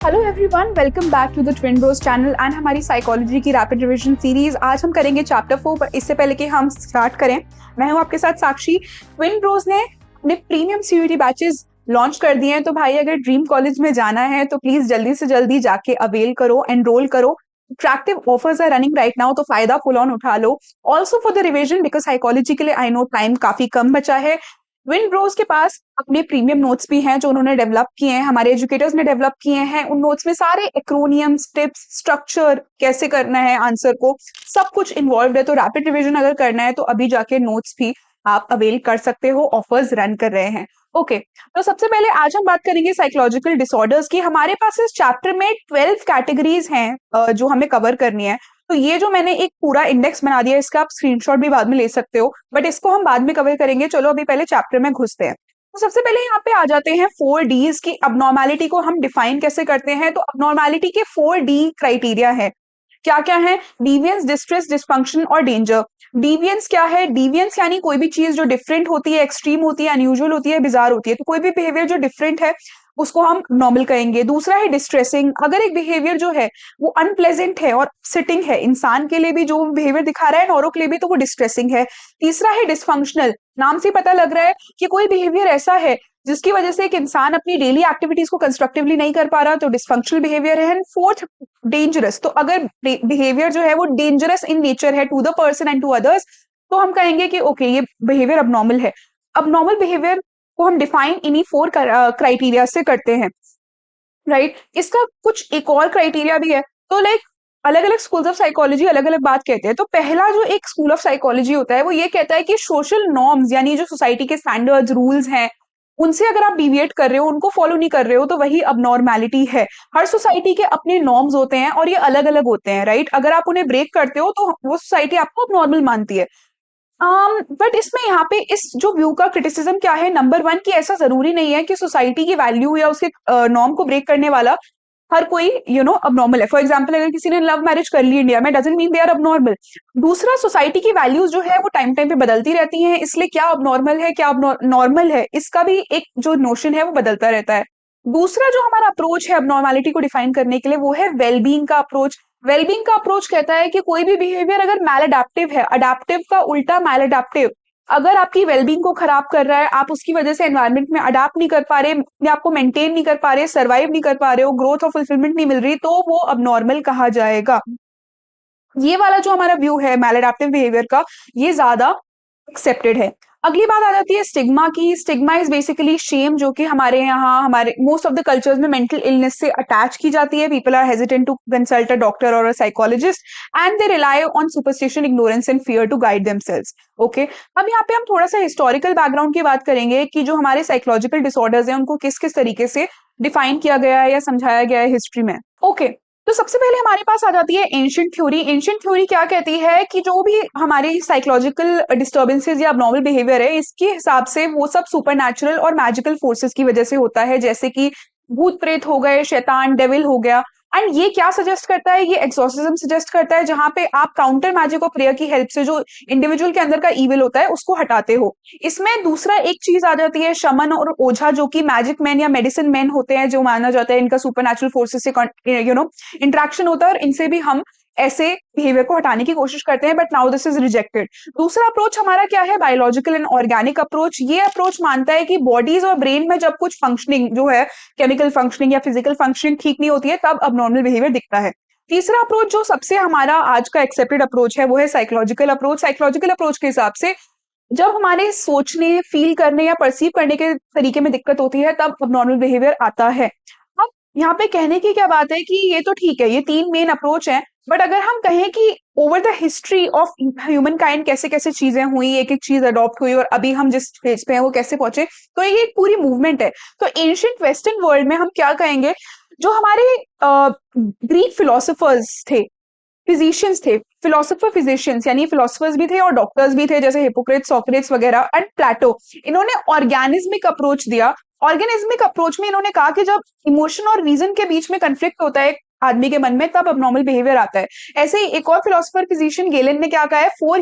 Hello everyone, welcome back to the twin bros channel and हमारी psychology की rapid revision series. आज हम करेंगे चैप्टर 4। पर इससे पहले कि हम स्टार्ट करें, मैं हूं आपके साथ साक्षी। ट्विन ब्रोस ने अपने प्रीमियम सीयूईटी बैचेस लॉन्च कर दिए हैं, तो भाई अगर ड्रीम कॉलेज में जाना है तो प्लीज जल्दी से जल्दी जाके अवेल करो, एनरोल करो। Attractive offers are running right now, तो फायदा फुल ऑन उठा लो। Also for the revision, because psychology के लिए आई नो टाइम काफी कम बचा है। विन ब्रोस के पास अपने प्रीमियम नोट्स भी हैं जो उन्होंने डेवलप किए हैं, हमारे एजुकेटर्स ने डेवलप किए हैं। उन नोट्स में सारे एक्रोनियम्स, टिप्स, स्ट्रक्चर, कैसे करना है आंसर को, सब कुछ इन्वॉल्व है। तो रैपिड रिवीजन अगर करना है तो अभी जाके नोट्स भी आप अवेल कर सकते हो, ऑफर्स रन कर रहे हैं। ओके, तो सबसे पहले आज हम बात करेंगे साइकोलॉजिकल डिसऑर्डर्स की। हमारे पास इस चैप्टर में 12 कैटेगरीज हैं जो हमें कवर करनी है। तो ये जो मैंने एक पूरा इंडेक्स बना दिया, इसका आप स्क्रीनशॉट भी बाद में ले सकते हो, बट इसको हम बाद में कवर करेंगे। चलो अभी पहले चैप्टर में घुसते हैं। तो सबसे पहले यहाँ पे आ जाते हैं 4Ds की। अबनॉर्मैलिटी को हम डिफाइन कैसे करते हैं, तो अबनॉर्मैलिटी के 4D क्राइटेरिया है। क्या क्या है? डिवियंस, डिस्ट्रेस, डिसफंक्शन और डेंजर। डिवियंस क्या है? डिवियंस यानी कोई भी चीज जो डिफरेंट होती है, एक्सट्रीम होती है, अनयूजुअल होती है, बिजार होती है। तो कोई भी बिहेवियर जो डिफरेंट है उसको हम नॉर्मल कहेंगे। दूसरा है डिस्ट्रेसिंग, अगर एक बिहेवियर जो है वो अनप्लेजेंट है और सिटिंग है, इंसान के लिए भी जो बिहेवियर दिखा रहा है नौरों के लिए भी, तो वो डिस्ट्रेसिंग है। तीसरा है डिसफंक्शनल, नाम से पता लग रहा है कि कोई बिहेवियर ऐसा है जिसकी वजह से एक इंसान अपनी डेली एक्टिविटीज को कंस्ट्रक्टिवली नहीं कर पा रहा, तो डिसफंक्शनल बिहेवियर है। फोर्थ, डेंजरस, तो अगर बिहेवियर जो है वो डेंजरस इन नेचर है to the person and to others, तो हम कहेंगे कि ओके ये बिहेवियर अबनॉर्मल है। अबनॉर्मल बिहेवियर को हम डिफाइन इन्हीं 4 क्राइटेरिया से करते हैं, राइट। इसका कुछ एक और क्राइटेरिया भी है। तो लाइक अलग अलग स्कूल्स ऑफ साइकोलॉजी अलग अलग बात कहते हैं। तो पहला जो एक स्कूल ऑफ साइकोलॉजी होता है वो ये कहता है कि सोशल नॉर्म्स, यानी जो सोसाइटी के स्टैंडर्ड्स, रूल्स हैं, उनसे अगर आप डिविएट कर रहे हो, उनको फॉलो नहीं कर रहे हो, तो वही अबनॉर्मैलिटी है। हर सोसाइटी के अपने नॉर्म्स होते हैं और ये अलग अलग होते हैं, राइट। अगर आप उन्हें ब्रेक करते हो तो वो सोसाइटी आपको अबनॉर्मल मानती है। बट इसमें यहाँ पे इस जो व्यू का क्रिटिसिज्म क्या है, नंबर 1 कि ऐसा जरूरी नहीं है कि सोसाइटी की वैल्यू या उसके नॉर्म को ब्रेक करने वाला हर कोई अबनॉर्मल है। फॉर एग्जाम्पल, अगर किसी ने लव मैरिज कर ली इंडिया में, doesn't mean they are abnormal. दूसरा, सोसाइटी की वैल्यूज जो है वो टाइम टाइम पे बदलती रहती हैं, इसलिए क्या अबनॉर्मल है, क्या नॉर्मल है, इसका भी एक जो नोशन है वो बदलता रहता है। दूसरा जो हमारा अप्रोच है अबनॉर्मैलिटी को डिफाइन करने के लिए, वो है वेलबींग का अप्रोच। वेलबींग का अप्रोच कहता है कि कोई भी बिहेवियर अगर मैल अडेप्टिव है, अडेप्टिव का उल्टा मैल अडेप्टिव, अगर आपकी वेलबींग को खराब कर रहा है, आप उसकी वजह से एनवायरनमेंट में अडाप्ट नहीं कर पा रहे, अपने आप को मेंटेन नहीं कर पा रहे, सर्वाइव नहीं कर पा रहे हो, ग्रोथ और फुलफिलमेंट नहीं मिल रही, तो वो अबनॉर्मल कहा जाएगा। ये वाला जो हमारा व्यू है मैल अडेप्टिव बिहेवियर का, ये ज्यादा एक्सेप्टेड है। अगली बात आ जाती है स्टिग्मा की। स्टिग्मा इज बेसिकली शेम, जो कि हमारे यहाँ, हमारे मोस्ट ऑफ द कल्चर्स में मेंटल इलनेस से अटैच की जाती है। People are hesitant to consult a doctor और a psychologist and they rely on superstition, ignorance and fear to guide themselves. Okay, अब यहाँ पे हम थोड़ा सा हिस्टोरिकल बैकग्राउंड की बात करेंगे कि जो हमारे साइकोलॉजिकल डिसऑर्डर्स हैं उनको किस किस तरीके से डिफाइन किया गया है या समझाया गया है हिस्ट्री में। ओके, तो सबसे पहले हमारे पास आ जाती है एंशिएंट थ्योरी। एंशिएंट थ्योरी क्या कहती है कि जो भी हमारी साइकोलॉजिकल डिस्टर्बेंसेस या अबनॉर्मल बिहेवियर है, इसके हिसाब से वो सब सुपरनैचुरल और मैजिकल फोर्सेस की वजह से होता है, जैसे कि भूत प्रेत हो गए, शैतान, डेविल हो गया। एंड ये क्या सजेस्ट करता है? ये एक्सोर्सिज्म सजेस्ट करता है, जहां पे आप काउंटर मैजिक और प्रेयर की हेल्प से जो इंडिविजुअल के अंदर का इविल होता है उसको हटाते हो। इसमें दूसरा एक चीज आ जाती है शमन और ओझा, जो कि मैजिक मैन या मेडिसिन मैन होते हैं, जो माना जाता है इनका सुपरनैचुरल फोर्सेस से इंटरेक्शन होता है, और इनसे भी हम ऐसे बिहेवियर को हटाने की कोशिश करते हैं, but now this is rejected. दूसरा अप्रोच हमारा क्या है? Biological and organic approach. ये अप्रोच मानता है कि बॉडीज और ब्रेन में जब कुछ फंक्शनिंग जो है, केमिकल फंक्शनिंग या फिजिकल फंक्शनिंग ठीक नहीं होती है, तब अबनॉर्मल बिहेवियर दिखता है। तीसरा अप्रोच जो सबसे हमारा आज का एक्सेप्टेड अप्रोच है, वो है साइकोलॉजिकल अप्रोच। साइकोलॉजिकल अप्रोच के हिसाब से जब हमारे सोचने, फील करने या परसीव करने के तरीके में दिक्कत होती है, तब अबनॉर्मल बिहेवियर आता है। अब यहाँ पे कहने की क्या बात है कि ये तो ठीक है, ये 3 मेन अप्रोच हैं, बट अगर हम कहें कि over the history of human kind कैसे कैसे चीजें हुई, एक एक चीज अडॉप्ट हुई और अभी हम जिस स्टेज पे हैं वो कैसे पहुंचे, तो ये एक पूरी मूवमेंट है। तो एंशिएंट वेस्टर्न वर्ल्ड में हम क्या कहेंगे, जो हमारे ग्रीक फिलोसोफर्स थे, फिजिशियंस थे, फिलोसोफर फिजिशियंस, यानी फिलोसफर्स भी थे और डॉक्टर्स भी थे, जैसे हिपोक्रेट्स, सोक्रेट्स वगैरह, एंड प्लेटो। इन्होंने ऑर्गेनिज्मिक अप्रोच दिया। ऑर्गेनिज्मिक अप्रोच में इन्होंने कहा कि जब इमोशन और रीजन के बीच में कंफ्लिक्ट होता है आदमी के मन में, तब अबनॉर्मल बिहेवियर आता है। ऐसे ही एक और फिलोसफर फिजिशियन गेलेन ने क्या कहा है, 4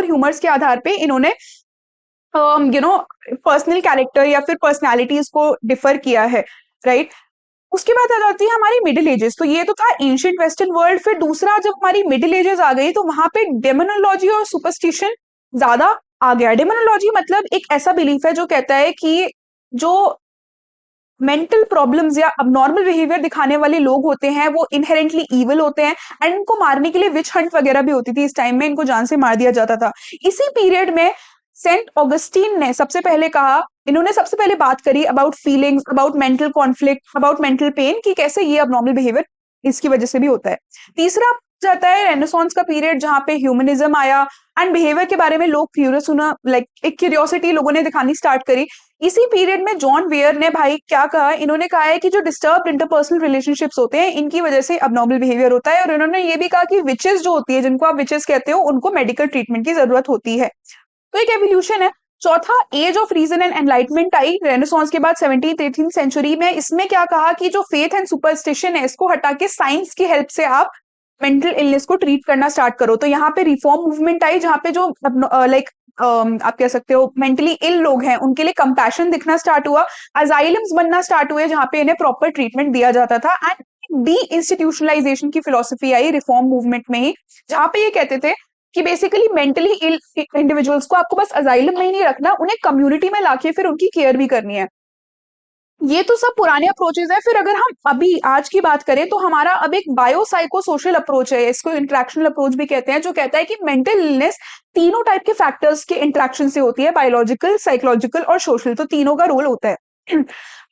ह्यूमर्स के आधार पे इन्होंने पर्सनल कैरेक्टर या फिर पर्सनैलिटीज को डिफर किया है, राइट। उसके बाद आ जाती है हमारी मिडिल एजेस। तो ये तो था एंशियंट वेस्टर्न वर्ल्ड। फिर दूसरा जब हमारी मिडिल एजेस आ गई तो वहां पे डेमोनोलॉजी और सुपरस्टिशन ज्यादा आ गया। डेमोनोलॉजी मतलब एक ऐसा बिलीफ है जो कहता है कि जो मेंटल प्रॉब्लम्स या अबनॉर्मल बिहेवियर दिखाने वाले लोग होते हैं वो इनहेरेंटली इविल होते हैं, एंड इनको मारने के लिए विच हंट वगैरह भी होती थी। इस टाइम में इनको जान से मार दिया जाता था। इसी पीरियड में सेंट ऑगस्टीन ने सबसे पहले कहा, इन्होंने सबसे पहले बात करी about feelings, about mental conflict, about mental pen, कि कैसे ये अबनॉर्मल बिहेवियर इसकी वजह से भी होता है। तीसरा जाता है रेनेसांस का पीरियड, जहां पे ह्यूमनिज्म आया एंड बिहेवियर के बारे में लोग क्यूरियस होना, लाइक एक क्यूरियोसिटी लोगों ने दिखानी स्टार्ट करी। इसी पीरियड में जॉन वेयर ने भाई क्या कहा, इन्होंने कहा है कि जो डिस्टर्ब इंटरपर्सनल रिलेशनशिप्स होते हैं इनकी वजह से अबनॉर्मल बिहेवियर होता है। और इन्होंने ये भी कहा कि विचेस जो होती है, जिनको आप विचेस कहते हो, उनको मेडिकल ट्रीटमेंट की जरूरत होती है। तो एक एवोल्यूशन है। चौथा age of reason and enlightenment आई रेनेसांस के बाद 17th 18th सेंचुरी में। इसमें क्या कहा कि जो फेथ एंड सुपरस्टिशन है इसको हटा के साइंस की हेल्प से आप मेंटल इलनेस को ट्रीट करना स्टार्ट करो। तो यहाँ पे रिफॉर्म मूवमेंट आई, जहाँ पे जो लाइक आप कह सकते हो मेंटली इल लोग हैं उनके लिए कंपैशन दिखना स्टार्ट हुआ, अजाइलम्स बनना स्टार्ट हुए जहाँ पे इन्हें प्रॉपर ट्रीटमेंट दिया जाता था, एंड डी इंस्टीट्यूशनलाइजेशन की फिलोसफी आई रिफॉर्म मूवमेंट में ही, जहाँ पे ये कहते थे कि बेसिकली मेंटली इल इंडिविजुअल्स को आपको बस अजाइलम में ही नहीं रखना, उन्हें कम्युनिटी में लाके फिर उनकी केयर भी करनी है। ये तो सब पुराने अप्रोचेस है। फिर अगर हम अभी आज की बात करें तो हमारा अब एक बायो साइको सोशल अप्रोच है, इसको इंटरेक्शनल अप्रोच भी कहते हैं, जो कहता है कि मेंटल इलनेस तीनों टाइप के फैक्टर्स के इंटरेक्शन से होती है, बायोलॉजिकल, साइकोलॉजिकल और सोशल। तो तीनों का रोल होता है।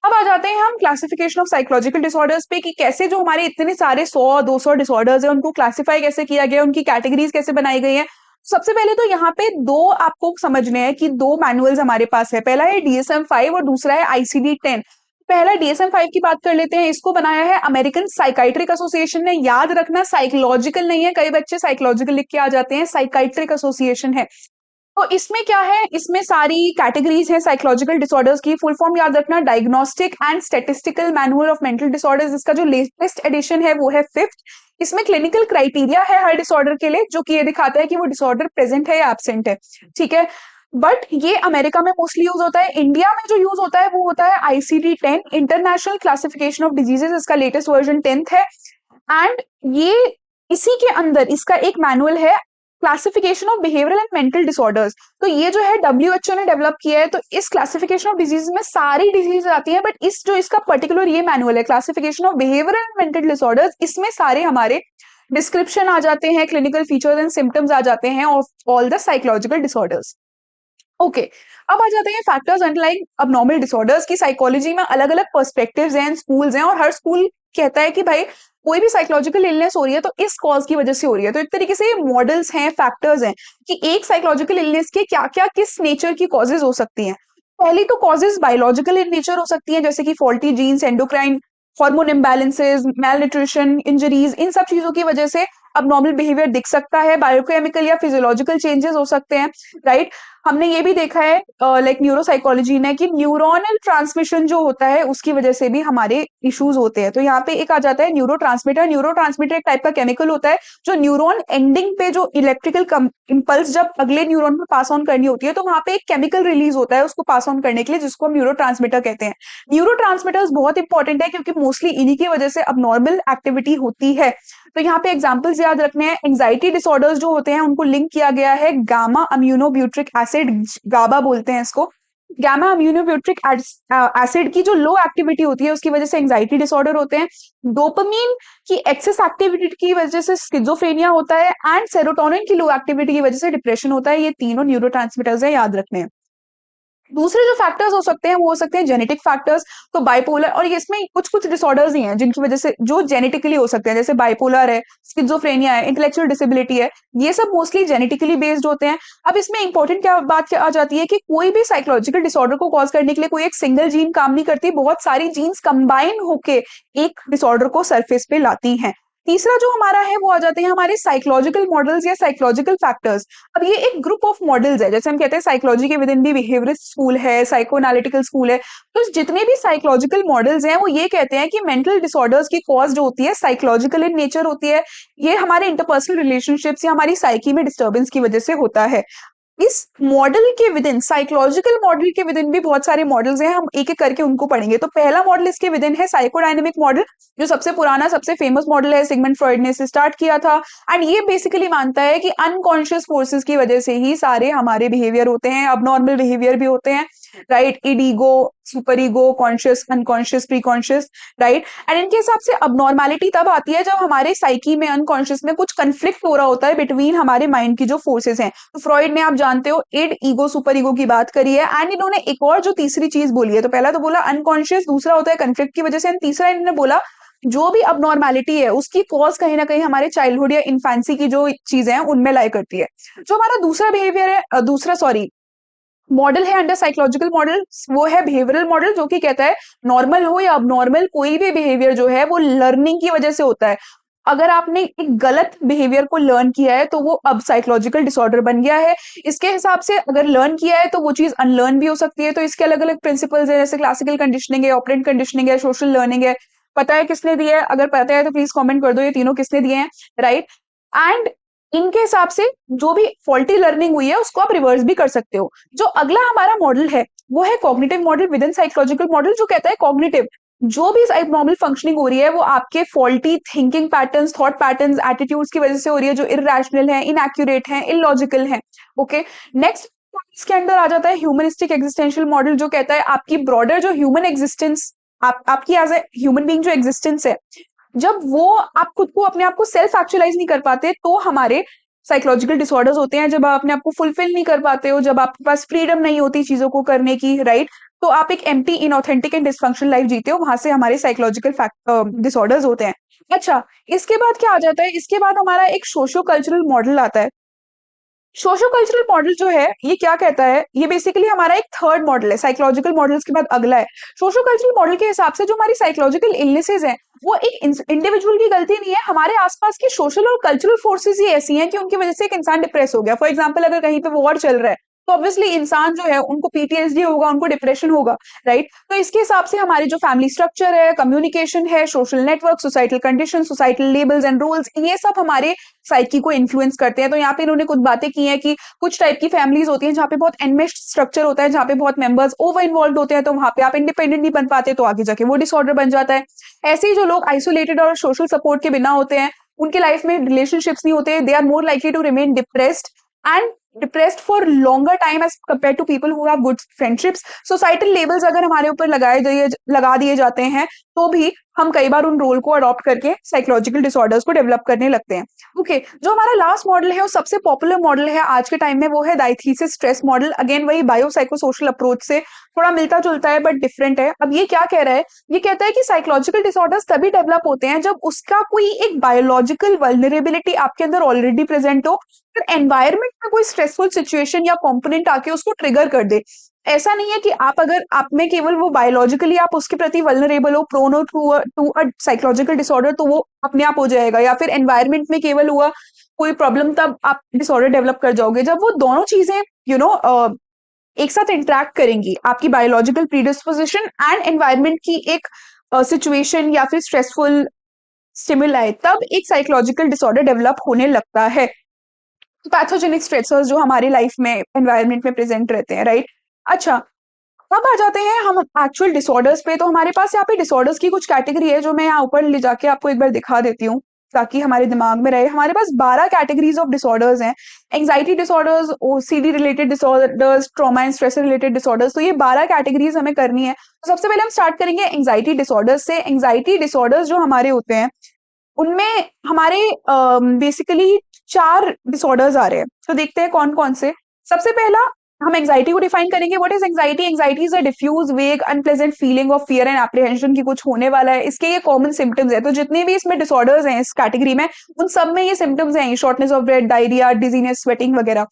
अब आ जाते हैं हम क्लासिफिकेशन ऑफ साइकोलॉजिकल डिसऑर्डर्स पे, कि कैसे जो हमारे इतने सारे 100-200 डिसऑर्डर्स है उनको क्लासिफाई कैसे किया गया, उनकी कैटेगरीज कैसे बनाई गई है। सबसे पहले तो यहाँ पे दो आपको समझने हैं कि दो मैनुअल्स हमारे पास है। पहला है DSM-5 और दूसरा है ICD-10। पहला DSM-5 की बात कर लेते हैं। इसको बनाया है अमेरिकन साइकाइट्रिक एसोसिएशन ने। याद रखना साइकोलॉजिकल नहीं है, कई बच्चे साइकोलॉजिकल लिख के आ जाते हैं, साइकाइट्रिक एसोसिएशन है। तो इसमें क्या है, इसमें सारी कैटेगरीज है साइकोलॉजिकल डिसऑर्डर्स की। फुल फॉर्म याद रखना, diagnostic and statistical manual of mental disorders. इसका जो लेटेस्ट एडिशन है वो है 5th। इसमें क्लिनिकल क्राइटेरिया है हर डिसऑर्डर के लिए, जो कि ये दिखाता है कि वो डिसऑर्डर प्रेजेंट है या एब्सेंट है। ठीक है, बट ये अमेरिका में मोस्टली यूज होता है। इंडिया में जो यूज होता है वो होता है ICD-10, international classification of diseases. इसका लेटेस्ट वर्जन 10th है, एंड ये इसी के अंदर इसका एक मैनुअल है, classification of behavioural and mental disorders. तो ये जो है WHO ने डेवलप किया है। तो इस क्लासिफिकेशन ऑफ डिजीज में सारी डिजीज आती है, बट इस जो इसका पर्टिकुलर ये मैनुअल है classification of behavioural and mental disorders, इसमें सारे हमारे डिस्क्रिप्शन आ जाते हैं, क्लिनिकल फीचर्स एंड सिम्टम्स आ जाते हैं of all the psychological disorders. Okay, अब आ जाते हैं फैक्टर्स अंडरलाइंग अबनॉर्मल डिसऑर्डर्स की। साइकोलॉजी में अलग अलग पर्सपेक्टिव्स हैं, स्कूल्स हैं, और हर स्कूल कहता है कि भाई कोई भी साइकोलॉजिकल इलनेस हो रही है तो इस कॉज की वजह से हो रही है। तो एक तरीके से ये मॉडल्स हैं, फैक्टर्स हैं कि एक साइकोलॉजिकल इलनेस के क्या क्या किस नेचर की कॉजेज हो सकती हैं। पहली तो कॉजेज बायोलॉजिकल इन नेचर हो सकती हैं, जैसे कि faulty genes, endocrine, hormone imbalances, malnutrition, injuries, इन सब चीजों की वजह से अबनॉर्मल बिहेवियर दिख सकता है। बायोकेमिकल या फिजियोलॉजिकल चेंजेस हो सकते हैं, राइट। हमने ये भी देखा है लाइक न्यूरोसाइकोलॉजी ने कि न्यूरोनल ट्रांसमिशन जो होता है उसकी वजह से भी हमारे इश्यूज होते हैं। तो यहाँ पे एक आ जाता है न्यूरोट्रांसमीटर। न्यूरोट्रांसमीटर एक टाइप का केमिकल होता है जो न्यूरॉन एंडिंग पे जो इलेक्ट्रिकल इंपल्स जब अगले न्यूरॉन पे पास ऑन करनी होती है तो वहां पे एक केमिकल रिलीज होता है उसको पास ऑन करने के लिए, जिसको हम न्यूरोट्रांसमीटर कहते हैं। न्यूरोट्रांसमीटर्स बहुत इंपॉर्टेंट है क्योंकि मोस्टली इन्हीं की वजह से अबनॉर्मल एक्टिविटी होती है। तो यहाँ पे एग्जांपल्स याद रखने हैं। एंजाइटी डिसऑर्डर्स जो होते हैं उनको लिंक किया गया है गामा अम्यूनोब्यूट्रिक एसिड, गाबा बोलते हैं इसको। गामा अम्यूनोब्यूट्रिक एसिड की जो लो एक्टिविटी होती है उसकी वजह से एंजाइटी डिसऑर्डर होते हैं। डोपामिन की एक्सेस एक्टिविटी की वजह से स्किज़ोफ्रेनिया होता है, एंड सेरोटोनिन की लो एक्टिविटी की वजह से डिप्रेशन होता है। ये तीनों न्यूरोट्रांसमीटर्स है, याद रखने हैं। दूसरे जो फैक्टर्स हो सकते हैं वो हो सकते हैं जेनेटिक फैक्टर्स। तो बाइपोलर, और ये इसमें कुछ कुछ डिसऑर्डर्स ही हैं जिनकी वजह से जो जेनेटिकली हो सकते हैं, जैसे बाइपोलर है, स्किज़ोफ्रेनिया है, इंटेलेक्चुअल डिसेबिलिटी है। ये सब मोस्टली जेनेटिकली बेस्ड होते हैं। अब इसमें इंपॉर्टेंट क्या बात आ जाती है कि कोई भी साइकोलॉजिकल डिसऑर्डर को कॉज करने के लिए कोई एक सिंगल जीन काम नहीं करती, बहुत सारी जीन्स कंबाइन होके एक डिसऑर्डर को सरफेस पे लाती हैं। तीसरा जो हमारा है वो आ जाते हैं हमारे साइकोलॉजिकल मॉडल्स या साइकोलॉजिकल फैक्टर्स। अब ये एक ग्रुप ऑफ मॉडल्स है, जैसे हम कहते हैं साइकोलॉजी के विद इन भी बिहेवियरिस्ट स्कूल है, साइको एनालिटिकल स्कूल है। तो जितने भी साइकोलॉजिकल मॉडल्स हैं वो ये कहते हैं कि मेंटल डिसऑर्डर्स की कॉज जो होती है साइकोलॉजिकल इन नेचर होती है। ये हमारे इंटरपर्सनल रिलेशनशिप्स या हमारी साइकी में डिस्टर्बेंस की वजह से होता है। इस मॉडल के विदिन, साइकोलॉजिकल मॉडल के विदिन भी बहुत सारे मॉडल्स हैं, हम एक एक करके उनको पढ़ेंगे। तो पहला मॉडल इसके विदिन है साइकोडायनेमिक मॉडल, जो सबसे पुराना सबसे फेमस मॉडल है, सिगमंड फ्रॉइड ने इसे स्टार्ट किया था। एंड ये बेसिकली मानता है कि अनकॉन्शियस फोर्सेस की वजह से ही सारे हमारे बिहेवियर होते हैं, अबनॉर्मल बिहेवियर भी होते हैं, right. End ego, super ego, conscious, unconscious, pre conscious, right. And इनके हिसाब से अबनॉर्मैलिटी तब आती है जब हमारे साइकी में, अनकॉन्शियस में कुछ कंफ्लिक्ट हो रहा होता है बिटवीन हमारे माइंड की जो फोर्सेस हैं। तो फ्रॉइड ने, आप जानते हो, इड, ईगो, सुपर ईगो की बात करी है। एंड इन्होंने एक और जो तीसरी चीज बोली है, तो पहला तो बोला अनकॉन्शियस, दूसरा होता है कंफ्लिक्ट की वजह से, एंड तीसरा इन्होंने बोला जो भी अबनॉर्मैलिटी है उसकी कॉज कहीं ना कहीं हमारे चाइल्डहुड या इन्फेंसी की जो चीजें हैं उनमें लाई करती है। जो हमारा दूसरा बिहेवियर है, दूसरा सॉरी मॉडल है अंडर साइकोलॉजिकल मॉडल, वो है बिहेवियरल मॉडल, जो कि कहता है नॉर्मल हो या अबनॉर्मल, कोई भी बिहेवियर जो है वो लर्निंग की वजह से होता है। अगर आपने एक गलत बिहेवियर को लर्न किया है तो वो अब साइकोलॉजिकल डिसऑर्डर बन गया है। इसके हिसाब से अगर लर्न किया है तो वो चीज अनलर्न भी हो सकती है। तो इसके अलग अलग प्रिंसिपल्स है, जैसे क्लासिकल कंडीशनिंग है, ऑपरेंट कंडीशनिंग है, सोशल लर्निंग है। पता है किसने दिया है? अगर पता है तो प्लीज कमेंट कर दो ये तीनों किसने दिए हैं, राइट। एंड इनके हिसाब से जो भी फॉल्टी लर्निंग हुई है उसको आप रिवर्स भी कर सकते हो। जो अगला हमारा मॉडल है वो है cognitive model with in psychological model, जो कहता है कॉग्निटिव, जो भी एबनॉर्मल फंक्शनिंग हो रही है वो आपके faulty thinking patterns, thought patterns, attitudes की वजह से हो रही है, जो इरैशनल है, इनएक्यूरेट है, इलॉजिकल है। ओके, नेक्स्ट इसके अंदर आ जाता है ह्यूमनिस्टिक एग्जिस्टेंशियल मॉडल, जो कहता है आपकी ब्रॉडर जो ह्यूमन एग्जिस्टेंस, आपकी एज ए ह्यूमन बीइंग जो एग्जिस्टेंस है, जब वो आप खुद को, अपने आप को सेल्फ एक्चुअलाइज नहीं कर पाते तो हमारे साइकोलॉजिकल डिसऑर्डर्स होते हैं। जब आप अपने आप को फुलफिल नहीं कर पाते हो, जब आपके पास फ्रीडम नहीं होती चीजों को करने की, राइट, तो आप एक empty, inauthentic and dysfunctional life जीते हो, वहां से हमारे साइकोलॉजिकल डिसऑर्डर्स होते हैं। अच्छा, इसके बाद क्या आ जाता है? इसके बाद हमारा एक सोशो कल्चरल मॉडल आता है। सोशो कल्चरल मॉडल जो है ये क्या कहता है? ये बेसिकली हमारा एक थर्ड मॉडल है, साइकोलॉजिकल मॉडल्स के बाद अगला है। सोशो कल्चरल मॉडल के हिसाब से जो हमारी साइकोलॉजिकल इलनेसेस हैं वो एक इंडिविजुअल की गलती नहीं है, हमारे आसपास की सोशल और कल्चरल फोर्सेस ही ऐसी हैं कि उनकी वजह से एक इंसान डिप्रेस हो गया। फॉर एग्जाम्पल, अगर कहीं पे वॉर चल रहा है तो ऑब्वियसली इंसान जो है उनको पीटीएसडी होगा, उनको डिप्रेशन होगा, राइट। तो इसके हिसाब से हमारी जो फैमिली स्ट्रक्चर है, कम्युनिकेशन है, social network, societal condition, societal labels and rules, ये सब हमारे साइकी को इन्फ्लुएंस करते हैं। तो यहाँ पे इन्होंने कुछ बातें की हैं कि कुछ टाइप की फैमिलीज होती हैं जहाँ पे बहुत एनमेश्ड स्ट्रक्चर होता है, जहाँ पे बहुत मेंबर्स ओवर इन्वॉल्व होते हैं, तो वहां पे आप इंडिपेंडेंट नहीं बन पाते, तो आगे जाके वो डिसऑर्डर बन जाता है। ऐसे ही जो लोग आइसोलेटेड और सोशल सपोर्ट के बिना होते हैं, उनके लाइफ में रिलेशनशिप्स नहीं होते, they are more likely to remain depressed and depressed for longer time as compare to people who have good friendships. Societal labels अगर हमारे ऊपर लगा दिए जाते हैं तो भी हम कई बार उन रोल को अडॉप्ट करके साइकोलॉजिकल डिसऑर्डर्स को डेवलप करने लगते हैं। ओके, जो हमारा लास्ट मॉडल है वो सबसे पॉपुलर मॉडल है आज के टाइम में, वो है डायथीसिस स्ट्रेस मॉडल। अगेन वही बायोसाइकोसोशल अप्रोच से थोड़ा मिलता जुलता है बट डिफरेंट है। अब ये क्या कह रहा है? ये कहता है कि साइकोलॉजिकल डिसऑर्डर्स तभी डेवलप होते हैं जब उसका कोई एक बायोलॉजिकल वल्नरेबिलिटी आपके अंदर ऑलरेडी प्रेजेंट हो, फिर एनवायरमेंट में कोई स्ट्रेसफुल सिचुएशन या कंपोनेंट आके उसको ट्रिगर कर दे। ऐसा नहीं है कि आप, अगर आप में केवल वो बायोलॉजिकली आप उसके प्रति वल्नरेबल हो, प्रोन हो टू अ साइकोलॉजिकल डिसऑर्डर, तो वो अपने आप हो जाएगा, या फिर एनवायरमेंट में केवल हुआ कोई प्रॉब्लम तब आप डिसऑर्डर डेवलप कर जाओगे। जब वो दोनों चीजें एक साथ इंटरेक्ट करेंगी, आपकी बायोलॉजिकल प्रीडिस्पोजिशन एंड एनवायरमेंट की एक सिचुएशन या फिर स्ट्रेसफुल स्टिमुलाई, तब एक साइकोलॉजिकल डिसऑर्डर डेवलप होने लगता है। पैथोजेनिक स्ट्रेसर्स जो हमारी लाइफ में, एनवायरमेंट में प्रेजेंट रहते हैं, राइट। अच्छा, अब आ जाते हैं हम एक्चुअल डिसऑर्डर्स पे। तो हमारे पास यहाँ पे डिसऑर्डर्स की कुछ कैटेगरी है जो मैं यहाँ ऊपर ले जाके आपको एक बार दिखा देती हूँ ताकि हमारे दिमाग में रहे। हमारे पास 12 कैटेगरीज ऑफ डिसऑर्डर्स हैं। Anxiety disorders, OCD related disorders, trauma and stress related disorders. तो ये 12 कैटेगरीज हमें करनी है। तो सबसे पहले हम स्टार्ट करेंगे एंजाइटी डिसऑर्डर्स से। एंजाइटी डिसऑर्डर्स जो हमारे होते हैं उनमें हमारे बेसिकली 4 डिसऑर्डर्स आ रहे हैं। तो देखते हैं कौन कौन से। सबसे पहला हम एंजाइटी को डिफाइन करेंगे। What is anxiety? Anxiety is a diffuse, vague, unpleasant feeling of fear and apprehension की कुछ होने वाला है। इसके ये कॉमन सिम्टम्स है। तो जितने भी इसमें डिसऑर्डर्स हैं इस कैटेगरी में, उन सब में ये सिम्टम्स हैं, shortness of breath, diarrhoea, dizziness, sweating वगैरह।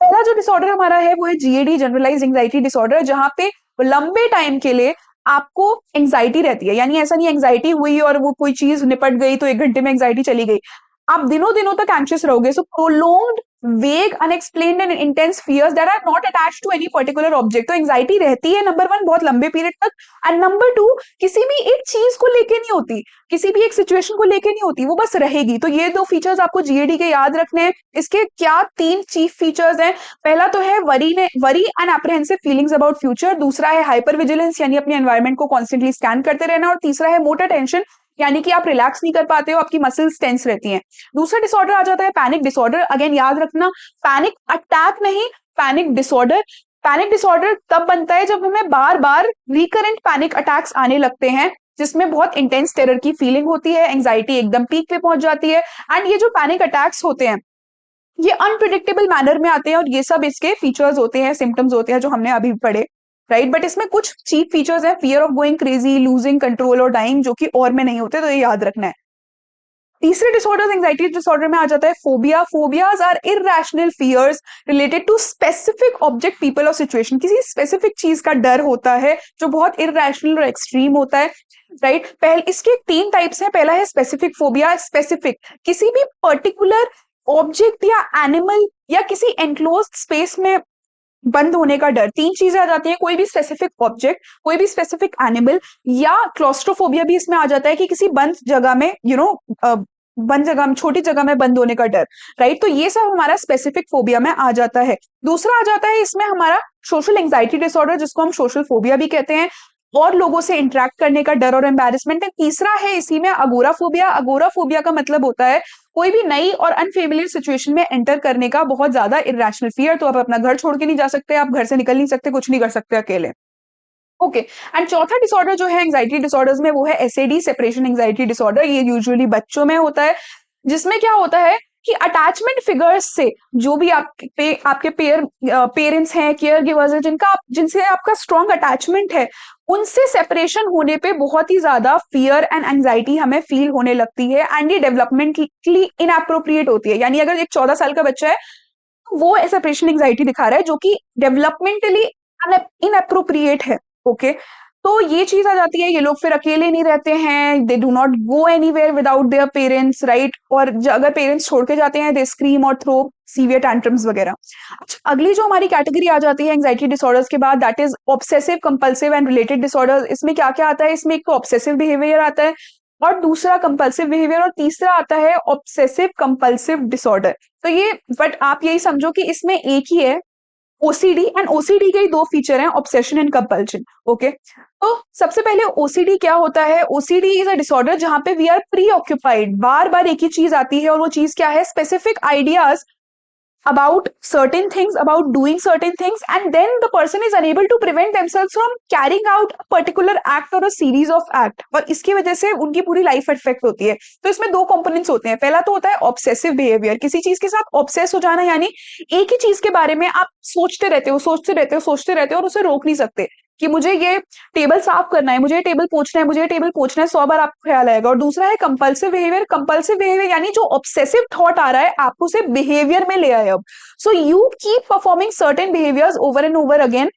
पहला जो डिसऑर्डर हमारा है वो है जीएडी, जनरलाइज्ड एंजाइटी डिसऑर्डर, जहां पे लंबे टाइम के लिए आपको एंजाइटी रहती है। यानी ऐसा नहीं एंजाइटी हुई और वो कोई चीज निपट गई तो 1 घंटे में एंजाइटी चली गई, आप दिनों दिनों तक एंशियस रहोगे। So prolonged vague, unexplained and intense fears that are not attached to any particular object. तो एंजाइटी रहती है नंबर 1 बहुत लंबे पीरियड तक, एंड नंबर 2 किसी भी एक चीज को लेके नहीं होती, किसी भी एक सिचुएशन को लेके नहीं होती, वो बस रहेगी। तो ये 2 फीचर्स आपको जीएडी के याद रखने हैं। इसके क्या 3 चीफ फीचर्स हैं? पहला तो है worry and apprehensive feelings about future, दूसरा है हाइपर विजिलेंस यानी अपने एनवायरनमेंट को कॉन्स्टेंटली स्कैन करते रहना, और तीसरा है मोटर टेंशन यानी कि आप रिलैक्स नहीं कर पाते हो, आपकी मसल्स टेंस रहती हैं। दूसरा डिसऑर्डर आ जाता है पैनिक डिसऑर्डर। अगेन याद रखना, पैनिक अटैक नहीं, पैनिक डिसऑर्डर। पैनिक डिसऑर्डर तब बनता है जब हमें बार बार रिकरेंट पैनिक अटैक्स आने लगते हैं, जिसमें बहुत इंटेंस टेरर की फीलिंग होती है, एंजाइटी एकदम पीक पे पहुंच जाती है, एंड ये जो पैनिक अटैक्स होते हैं ये अनप्रिडिक्टेबल मैनर में आते हैं, और ये सब इसके फीचर्स होते हैं, सिम्टम्स होते हैं जो हमने अभी पढ़े, राइट। बट इसमें कुछ चीफ फीचर्स हैं, fear of going crazy, losing control और डाइंग, जो कि और में नहीं होते, तो ये याद रखना है। तीसरे डिसऑर्डर एंजाइटी डिसऑर्डर में आ जाता है phobia. Phobias are irrational fears related to specific object, people और सिचुएशन। किसी स्पेसिफिक चीज का डर होता है जो बहुत इरैशनल और एक्सट्रीम होता है, राइट। पहले इसके 3 टाइप्स हैं। पहला है स्पेसिफिक फोबिया। स्पेसिफिक किसी भी पर्टिकुलर ऑब्जेक्ट या एनिमल या किसी एनक्लोज्ड स्पेस में बंद होने का डर। 3 चीजें आ जाती हैं, कोई भी स्पेसिफिक ऑब्जेक्ट, कोई भी स्पेसिफिक एनिमल, या क्लॉस्ट्रोफोबिया भी इसमें आ जाता है कि किसी बंद जगह में बंद जगह में, छोटी जगह में बंद होने का डर, राइट। तो ये सब हमारा स्पेसिफिक फोबिया में आ जाता है। दूसरा आ जाता है इसमें हमारा सोशल एंजाइटी डिसऑर्डर, जिसको हम सोशल फोबिया भी कहते हैं, और लोगों से इंटरेक्ट करने का डर और एम्बैरेसमेंट है। तीसरा है इसी में अगोराफोबिया। अगोराफोबिया का मतलब होता है कोई भी नई और अनफेमिलियर सिचुएशन में एंटर करने का बहुत ज्यादा इरैशनल फियर। तो आप अपना घर छोड़ के नहीं जा सकते, आप घर से निकल नहीं सकते, कुछ नहीं कर सकते अकेले। ओके, एंड चौथा डिसऑर्डर जो है एंजाइटी डिसऑर्डर्स में, वो है एसएडी, सेपरेशन एंजाइटी डिसऑर्डर। ये यूजुअली बच्चों में होता है, जिसमें क्या होता है कि अटैचमेंट फिगर्स से, जो भी आपके पेरेंट्स हैं, केयर गिवर्स हैं, जिनसे आपका स्ट्रॉन्ग अटैचमेंट है, उनसे सेपरेशन होने पे बहुत ही ज्यादा फियर एंड एंजाइटी हमें फील होने लगती है, एंड ये डेवलपमेंटली इनएप्रोप्रिएट होती है। यानी अगर एक 14 साल का बच्चा है, वो सेपरेशन एंजाइटी दिखा रहा है, जो कि डेवलपमेंटली इनएप्रोप्रिएट है। ओके, तो ये चीज आ जाती है। ये लोग फिर अकेले नहीं रहते हैं, they do not go anywhere without their parents, right. और अगर पेरेंट्स छोड़ के जाते हैं, दे स्क्रीम और थ्रो सीवियर टैंट्रम्स वगैरह। अच्छा, अगली जो हमारी कैटेगरी आ जाती है एंजाइटी डिसऑर्डर्स के बाद, that is obsessive compulsive and related disorders. इसमें क्या क्या आता है? इसमें एक तो ऑब्सेसिव बिहेवियर आता है, और दूसरा कंपल्सिव बिहेवियर, और तीसरा आता है ऑब्सेसिव कंपल्सिव डिसऑर्डर। तो ये, बट आप यही समझो कि इसमें एक ही है ओसीडी, एंड ओसीडी के ही 2 फीचर हैं, ऑब्सेशन एंड कंपल्शन। ओके, तो सबसे पहले ओसीडी क्या होता है? ओसीडी इज अ डिसऑर्डर जहां पे वी आर प्री ऑक्यूपाइड, बार बार एक ही चीज आती है, और वो चीज क्या है? Specific ideas about certain things, about doing certain things, and then the person is unable to prevent themselves from carrying out a particular act or a series of act, और इसकी वजह से उनकी पूरी लाइफ इफेक्ट होती है। तो इसमें 2 कंपोनेंट्स होते हैं। पहला तो होता है ऑब्सेसिव बिहेवियर, किसी चीज के साथ ऑब्सेस हो जाना, यानी एक ही चीज के बारे में आप सोचते रहते हो, सोचते रहते हो, सोचते रहते हो, और उसे रोक नहीं सकते कि मुझे ये टेबल साफ करना है, मुझे ये टेबल पोंछना है, मुझे ये टेबल पोंछना है, 100 बार आपको ख्याल आएगा। और दूसरा है कंपल्सिव बिहेवियर। कंपल्सिव बिहेवियर यानी जो ऑब्सेसिव थॉट आ रहा है, आपको उसे बिहेवियर में ले आए अब। So you keep performing certain behaviours over and over again.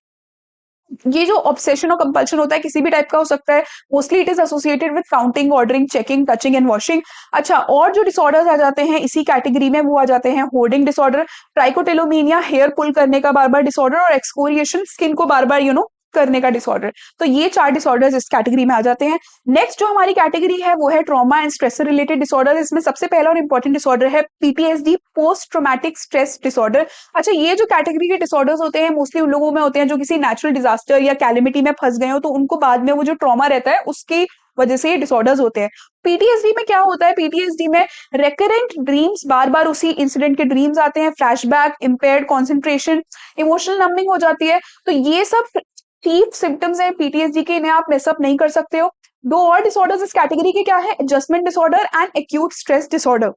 ये जो ऑब्सेशन और कंपल्शन होता है, किसी भी टाइप का हो सकता है। Mostly it is associated with counting, ordering, checking, touching and washing. अच्छा, और जो डिसऑर्डर्स आ जाते हैं इसी कैटेगरी में, वो आ जाते हैं hoarding disorder, trichotillomania, hair pull करने का बार बार डिसऑर्डर, और एक्सकोरिएशन, स्किन को बार बार करने का डिसऑर्डर। तो ये 4 डिसऑर्डर्स इस कैटेगरी में आ जाते हैं। नेक्स्ट जो हमारी कैटेगरी है वो है trauma and stress related disorder. इसमें सबसे पहला और इंपॉर्टेंट डिसऑर्डर है PTSD, post traumatic stress disorder. अच्छा, ये जो कैटेगरी के डिसऑर्डर्स होते हैं मोस्टली उन लोगों में होते हैं जो किसी नेचुरल डिजास्टर या कैलेमिटी में फंस गए हो, तो उनको बाद में वो जो ट्रॉमा रहता है उसकी वजह से ये डिसऑर्डर्स होते हैं। पीटीएसडी में क्या होता है? पीटीएसडी में रेकरेंट ड्रीम्स, बार बार उसी इंसिडेंट के ड्रीम्स आते हैं, flashback, impaired concentration, emotional numbing हो जाती है। तो ये सब चीफ सिम्टम्स हैं पीटीएसडी के, इन्हें आप मिसअप नहीं कर सकते हो। 2 और डिसऑर्डर्स इस कैटेगरी के क्या है? Adjustment disorder and acute stress disorder.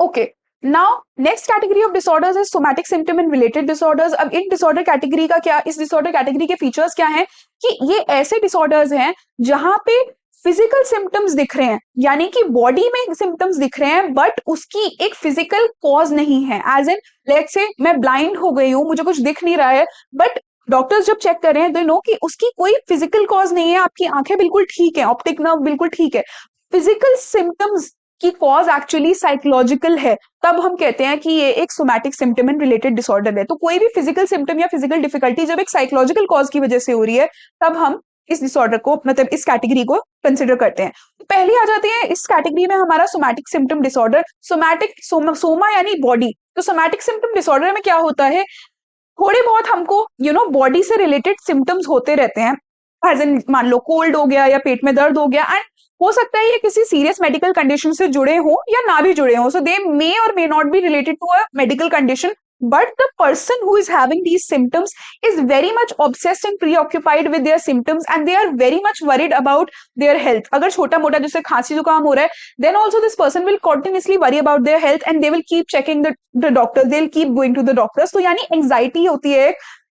Okay, now next category of disorders is somatic symptom and related disorders. अब इन डिसऑर्डर कैटेगरी का क्या, इस डिसऑर्डर कैटेगरी के फीचर्स क्या हैं कि ये ऐसे डिसऑर्डर्स हैं जहां पे फिजिकल सिम्टम्स दिख रहे हैं, यानी कि बॉडी में सिम्टम्स दिख रहे हैं, बट उसकी एक फिजिकल कॉज नहीं है। एज इन लेट्स से मैं ब्लाइंड हो गई हूं, मुझे कुछ दिख नहीं रहा है, बट डॉक्टर्स जब चेक कर रहे हैं दे नो कि उसकी कोई फिजिकल कॉज नहीं है, आपकी आंखें बिल्कुल ठीक है, ऑप्टिक नर्व बिल्कुल ठीक है, फिजिकल सिम्टम्स कि कॉज एक्चुअली साइकोलॉजिकल है, तब हम कहते हैं कि ये एक somatic symptom and related disorder है। तो कोई भी फिजिकल सिम्टम या फिजिकल डिफिकल्टी जब एक साइकोलॉजिकल कॉज की वजह से हो रही है, तब हम इस डिसऑर्डर को, मतलब इस कैटेगरी को कंसिडर करते हैं। तो पहले आ जाते हैं इस कैटेगरी में हमारा somatic symptom disorder. Somatic, Soma यानी बॉडी। तो सोमैटिक सिम्टम डिसऑर्डर में क्या होता है, थोड़े बहुत हमको बॉडी से रिलेटेड सिम्टम्स होते रहते हैं। एज इन मान लो कोल्ड हो गया या पेट में दर्द हो गया, एंड हो सकता है ये किसी सीरियस मेडिकल कंडीशन से जुड़े हो या ना भी जुड़े हो। सो दे मे और may not be related to a medical condition, but the person who is having these symptoms is very much obsessed and preoccupied with their symptoms, and they are very much worried about their health. अगर छोटा मोटा जैसे खांसी जुकाम हो रहा है, then also this person will continuously worry about their health and they will keep checking the doctors, they'll keep going to the doctors. तो यानी anxiety होती है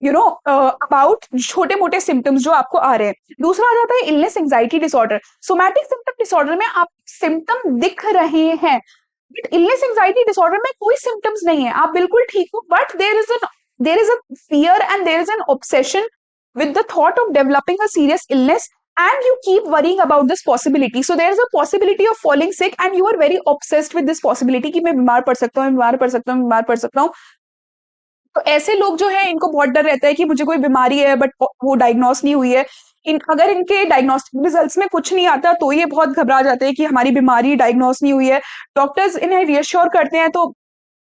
अबाउट छोटे मोटे सिम्टम्स जो आपको आ रहे हैं। दूसरा आ जाता है illness anxiety disorder. Somatic symptom disorder में आप सिम्टम दिख रहे हैं, बट इलनेस एंजाइटी डिसऑर्डर में कोई सिम्टम्स नहीं है, आप बिल्कुल ठीक हो, but there is a fear and there is an obsession with the thought of developing a serious illness, and you keep worrying about this possibility. So there is a possibility of falling sick and you are very obsessed with this possibility कि मैं बीमार पड़ सकता हूँ, बीमार पड़ सकता हूँ, बीमार पड़ सकता हूँ। तो ऐसे लोग जो है इनको बहुत डर रहता है कि मुझे कोई बीमारी है बट वो डायग्नोस नहीं हुई है। अगर इनके डायग्नोस्टिक रिजल्ट्स में कुछ नहीं आता तो ये बहुत घबरा जाते हैं कि हमारी बीमारी डायग्नोस नहीं हुई है। डॉक्टर्स इन्हें रियश्योर करते हैं तो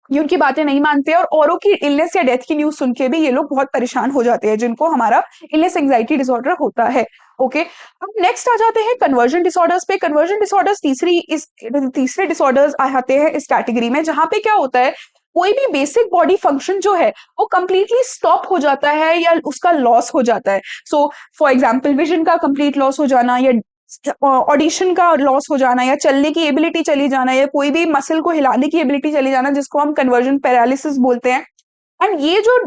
ये उनकी बातें नहीं मानते, और औरों की इलनेस या डेथ की न्यूज सुन के भी ये लोग बहुत परेशान हो जाते हैं, जिनको हमारा इलनेस एंजाइटी डिसऑर्डर होता है। ओके, अब नेक्स्ट आ जाते हैं कन्वर्जन डिसऑर्डर्स पे। कन्वर्जन डिसऑर्डर्स तीसरे डिसऑर्डर्स आते हैं इस कैटेगरी में, जहां पे क्या होता है, कोई भी बेसिक बॉडी फंक्शन जो है वो कंप्लीटली स्टॉप हो जाता है या उसका लॉस हो जाता है। सो फॉर एग्जाम्पल विजन का कंप्लीट लॉस हो जाना, या ऑडिशन का लॉस हो जाना, या चलने की एबिलिटी चली जाना, या कोई भी मसल को हिलाने की एबिलिटी चली जाना, जिसको हम कन्वर्जन पैरालिसिस बोलते हैं। एंड ये जो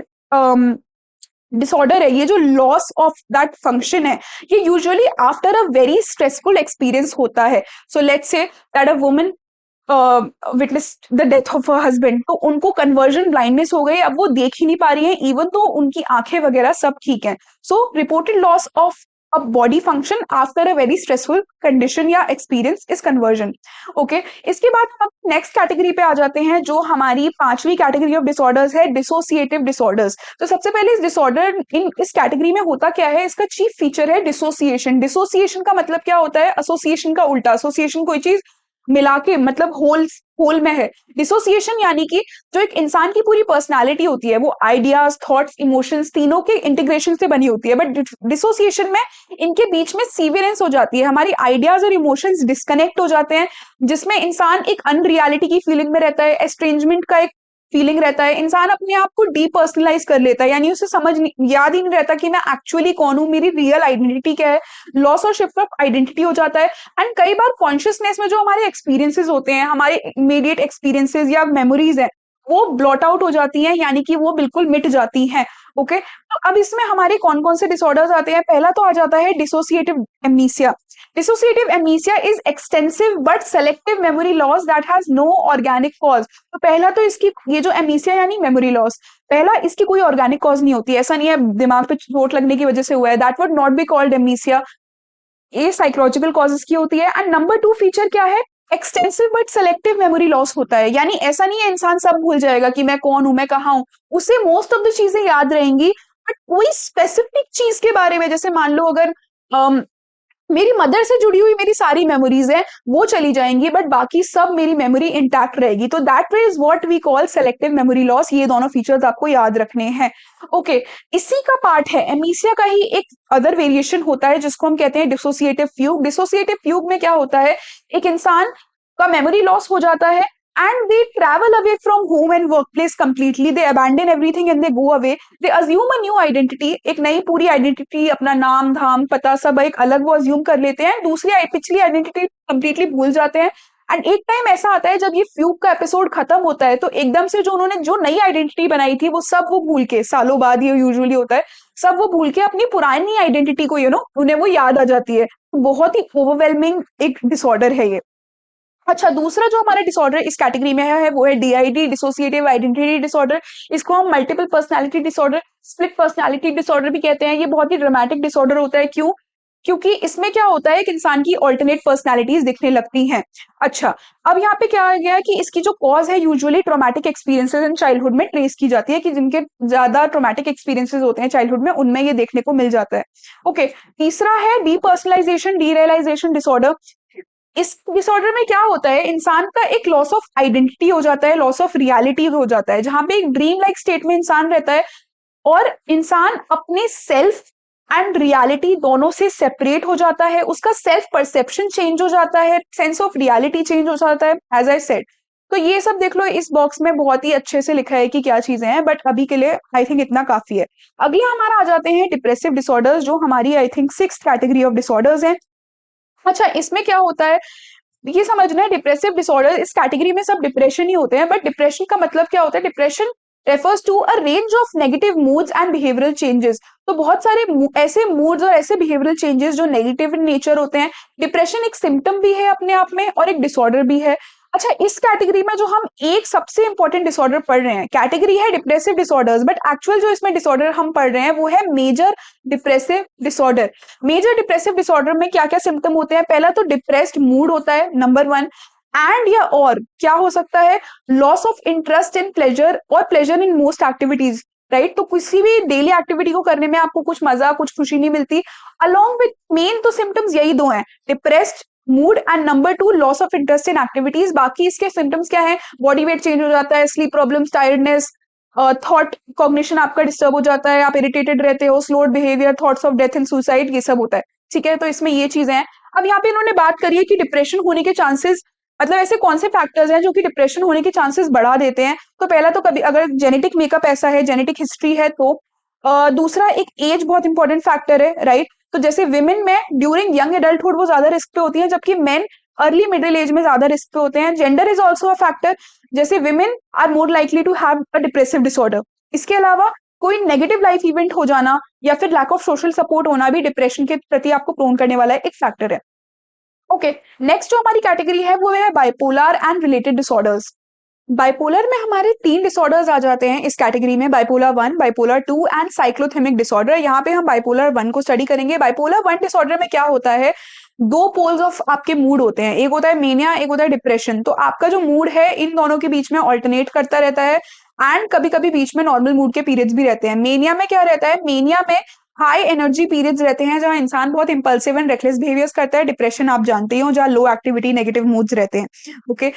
डिसऑर्डर है, ये जो लॉस ऑफ दैट फंक्शन है, ये usually after a very stressful experience होता है। So let's say that a woman witnessed the death of a husband, तो उनको कन्वर्जन ब्लाइंडनेस हो गई, अब वो देख ही नहीं पा रही है, इवन तो उनकी आंखें वगैरह सब ठीक है। So reported loss of a body function after a very stressful condition या experience is conversion. Okay, इसके बाद हम नेक्स्ट कैटेगरी पे आ जाते हैं, जो हमारी पांचवी कैटेगरी ऑफ डिसऑर्डर्स है, डिसोसिएटिव डिसऑर्डर्स। तो सबसे पहले इस डिसऑर्डर इस कैटेगरी में होता क्या है, इसका चीफ फीचर है डिसोसिएशन। डिसोसिएशन का मतलब क्या होता है, एसोसिएशन का उल्टा। एसोसिएशन कोई चीज मिला के, मतलब होल में है। डिसोसिएशन यानी कि जो एक इंसान की पूरी पर्सनालिटी होती है वो आइडियाज, थॉट्स, इमोशंस तीनों के इंटीग्रेशन से बनी होती है, बट डिसोसिएशन में इनके बीच में सीवियरेंस हो जाती है, हमारी आइडियाज और इमोशंस डिस्कनेक्ट हो जाते हैं, जिसमें इंसान एक अनरियलिटी की फीलिंग में रहता है, एस्ट्रेंजमेंट का एक फीलिंग रहता है, इंसान अपने आप को डीपर्सनलाइज कर लेता है, यानी उसे याद ही नहीं रहता कि मैं एक्चुअली कौन हूं, मेरी रियल आइडेंटिटी क्या है। लॉस और शिफ्ट ऑफ आइडेंटिटी हो जाता है। एंड कई बार कॉन्शियसनेस में जो हमारे एक्सपीरियंसेस होते हैं, हमारे इमीडिएट एक्सपीरियंसेस या मेमोरीज है, वो ब्लॉट आउट हो जाती हैं, यानी कि वो बिल्कुल मिट जाती हैं। ओके, तो अब इसमें हमारे कौन कौन से डिसऑर्डर्स आते हैं। पहला तो आ जाता है dissociative amnesia. Dissociative amnesia is extensive but selective memory loss that has no organic cause. तो पहला तो इसकी, ये जो एमनीसिया यानी मेमोरी लॉस, पहला इसकी कोई ऑर्गेनिक कॉज नहीं होती, ऐसा नहीं है दिमाग पे चोट लगने की वजह से हुआ है, that would not be called amnesia, ये साइकोलॉजिकल कॉजेस की होती है। एंड नंबर 2 फीचर क्या है, extensive but selective memory loss होता है, यानी ऐसा नहीं है इंसान सब भूल जाएगा कि मैं कौन हूं, मैं कहाँ हूं, उसे मोस्ट ऑफ द चीजें याद रहेंगी, बट कोई स्पेसिफिक चीज के बारे में, जैसे मान लो अगर मेरी मदर से जुड़ी हुई मेरी सारी मेमोरीज है वो चली जाएंगी, बट बाकी सब मेरी मेमोरी इंटैक्ट रहेगी। तो that is what we call selective memory loss. ये दोनों फीचर्स आपको याद रखने हैं। ओके, इसी का पार्ट है एमनीसिया का ही एक अदर वेरिएशन होता है, जिसको हम कहते हैं डिसोसिएटिव फ्यूग। डिसोसिएटिव फ्यूग में क्या होता है, एक इंसान का मेमोरी लॉस हो जाता है and they travel away from home and workplace completely, they abandon everything and they go away, they assume a new identity, एक नई पूरी आइडेंटिटी, अपना नाम धाम पता सब एक अलग वो अज्यूम कर लेते हैं, दूसरी पिछली आइडेंटिटी कंप्लीटली भूल जाते हैं। एंड एक टाइम ऐसा आता है जब ये फ्यूग का एपिसोड खत्म होता है, तो एकदम से जो उन्होंने जो नई आइडेंटिटी बनाई थी वो सब वो भूल के, सालों बाद ये यूजुअली होता है, सब वो भूल के अपनी पुरानी आइडेंटिटी को उन्हें वो याद आ जाती है। बहुत ही ओवरवेलमिंग एक डिसऑर्डर है ये। अच्छा, दूसरा जो हमारा डिसऑर्डर इस कैटेगरी में है वो है डीआईडी, डिसोसिएटिव आइडेंटिटी डिसऑर्डर। इसको हम multiple personality disorder, split personality disorder भी कहते हैं। ये बहुत ही ड्रामेटिक डिसऑर्डर होता है। क्यों? क्योंकि इसमें क्या होता है कि इंसान की ऑल्टरनेट पर्सनैलिटीज दिखने लगती हैं। अच्छा, अब यहाँ पे क्या आ गया कि इसकी जो कॉज है usually traumatic experiences in childhood में ट्रेस की जाती है, कि जिनके ज्यादा ट्रॉमेटिक एक्सपीरियंसेस होते हैं चाइल्डहुड में उनमें ये देखने को मिल जाता है। ओके, तीसरा है डीपर्सनलाइजेशन डीरियलाइजेशन डिसऑर्डर। इस डिसऑर्डर में क्या होता है, इंसान का एक लॉस ऑफ आइडेंटिटी हो जाता है, लॉस ऑफ रियलिटी हो जाता है, जहां पे एक ड्रीम लाइक स्टेट में इंसान रहता है और इंसान अपने सेल्फ एंड रियलिटी दोनों से सेपरेट हो जाता है, उसका सेल्फ परसेप्शन चेंज हो जाता है, सेंस ऑफ रियलिटी चेंज हो जाता है, एज आई सेड। तो ये सब देख लो, इस बॉक्स में बहुत ही अच्छे से लिखा है कि क्या चीजें हैं, बट अभी के लिए आई थिंक इतना काफी है। अगला हमारा आ जाते हैं डिप्रेसिव डिसऑर्डर्स, जो हमारी I think 6th category of disorders है। अच्छा, इसमें क्या होता है, ये समझना है, डिप्रेसिव डिसऑर्डर इस कैटेगरी में सब डिप्रेशन ही होते हैं, बट डिप्रेशन का मतलब क्या होता है, depression refers to a range of negative moods and behavioural changes. तो बहुत सारे ऐसे मूड्स और ऐसे बिहेवियरल चेंजेस जो नेगेटिव इन नेचर होते हैं। डिप्रेशन एक सिम्टम भी है अपने आप में और एक डिसऑर्डर भी है। अच्छा, इस कैटेगरी में जो हम एक सबसे इंपॉर्टेंट डिसऑर्डर पढ़ रहे हैं, कैटेगरी है डिप्रेसिव डिसऑर्डर्स, बट एक्चुअल जो इसमें डिसऑर्डर हम पढ़ रहे हैं वो है major depressive disorder. Major depressive disorder में क्या क्या सिम्टम होते हैं, पहला तो डिप्रेस्ड मूड होता है, नंबर 1। एंड या और क्या हो सकता है, loss of interest in pleasure और pleasure in most activities, right. तो किसी भी डेली एक्टिविटी को करने में आपको कुछ मजा कुछ खुशी नहीं मिलती। अलोंग विथ मेन तो सिम्टम्स यही दो हैं, depressed mood and number 2 loss of interest in activities. बाकी इसके सिम्टम्स क्या है, बॉडी वेट चेंज हो जाता है, sleep problems, tiredness, thought cognition आपका डिस्टर्ब हो जाता है, आप इरिटेटेड रहते हो, slowed behaviour, thoughts of death and suicide, ये सब होता है। ठीक है, तो इसमें ये चीजें हैं। अब यहाँ पे इन्होंने बात करी है कि डिप्रेशन होने के चांसेस, मतलब ऐसे कौन से फैक्टर्स हैं जो कि डिप्रेशन होने के चांसेस बढ़ा देते हैं। तो पहला तो कभी अगर जेनेटिक मेकअप ऐसा है, जेनेटिक हिस्ट्री है, तो दूसरा एक एज बहुत इंपॉर्टेंट फैक्टर है, राइट। तो जैसे विमेन में ड्यूरिंग यंग एडल्टहुड वो ज्यादा रिस्क पे होती हैं, जबकि मेन अर्ली मिडिल एज में ज्यादा रिस्क पे होते हैं। Gender is also a factor, जैसे women are more likely to have a depressive disorder. इसके अलावा कोई नेगेटिव लाइफ इवेंट हो जाना या फिर लैक ऑफ सोशल सपोर्ट होना भी डिप्रेशन के प्रति आपको प्रोन करने वाला एक फैक्टर है। ओके, नेक्स्ट जो हमारी कैटेगरी है वो है bipolar and related disorders. Bipolar में हमारे 3 डिसऑर्डर्स आ जाते हैं इस कैटेगरी में, बाइपोलर 1, बाइपोलर 2 एंड साइक्लोथेमिक डिसऑर्डर। यहाँ पे हम बाइपोलर 1 को स्टडी करेंगे। बाइपोलर 1 डिसऑर्डर में क्या होता है, दो पोल्स ऑफ आपके मूड होते हैं, एक होता है मेनिया, एक होता है डिप्रेशन। तो आपका जो मूड है इन दोनों के बीच में ऑल्टरनेट करता रहता है, एंड कभी कभी बीच में नॉर्मल मूड के पीरियड्स भी रहते हैं। मेनिया में क्या रहता है, मेनिया में हाई एनर्जी पीरियड्स रहते हैं, जहां इंसान बहुत इंपल्सिव एंड रेकलेस बिहेवियर्स करता है। डिप्रेशन आप जानते ही हो, जहां लो एक्टिविटी नेगेटिव मूड्स रहते हैं। ओके,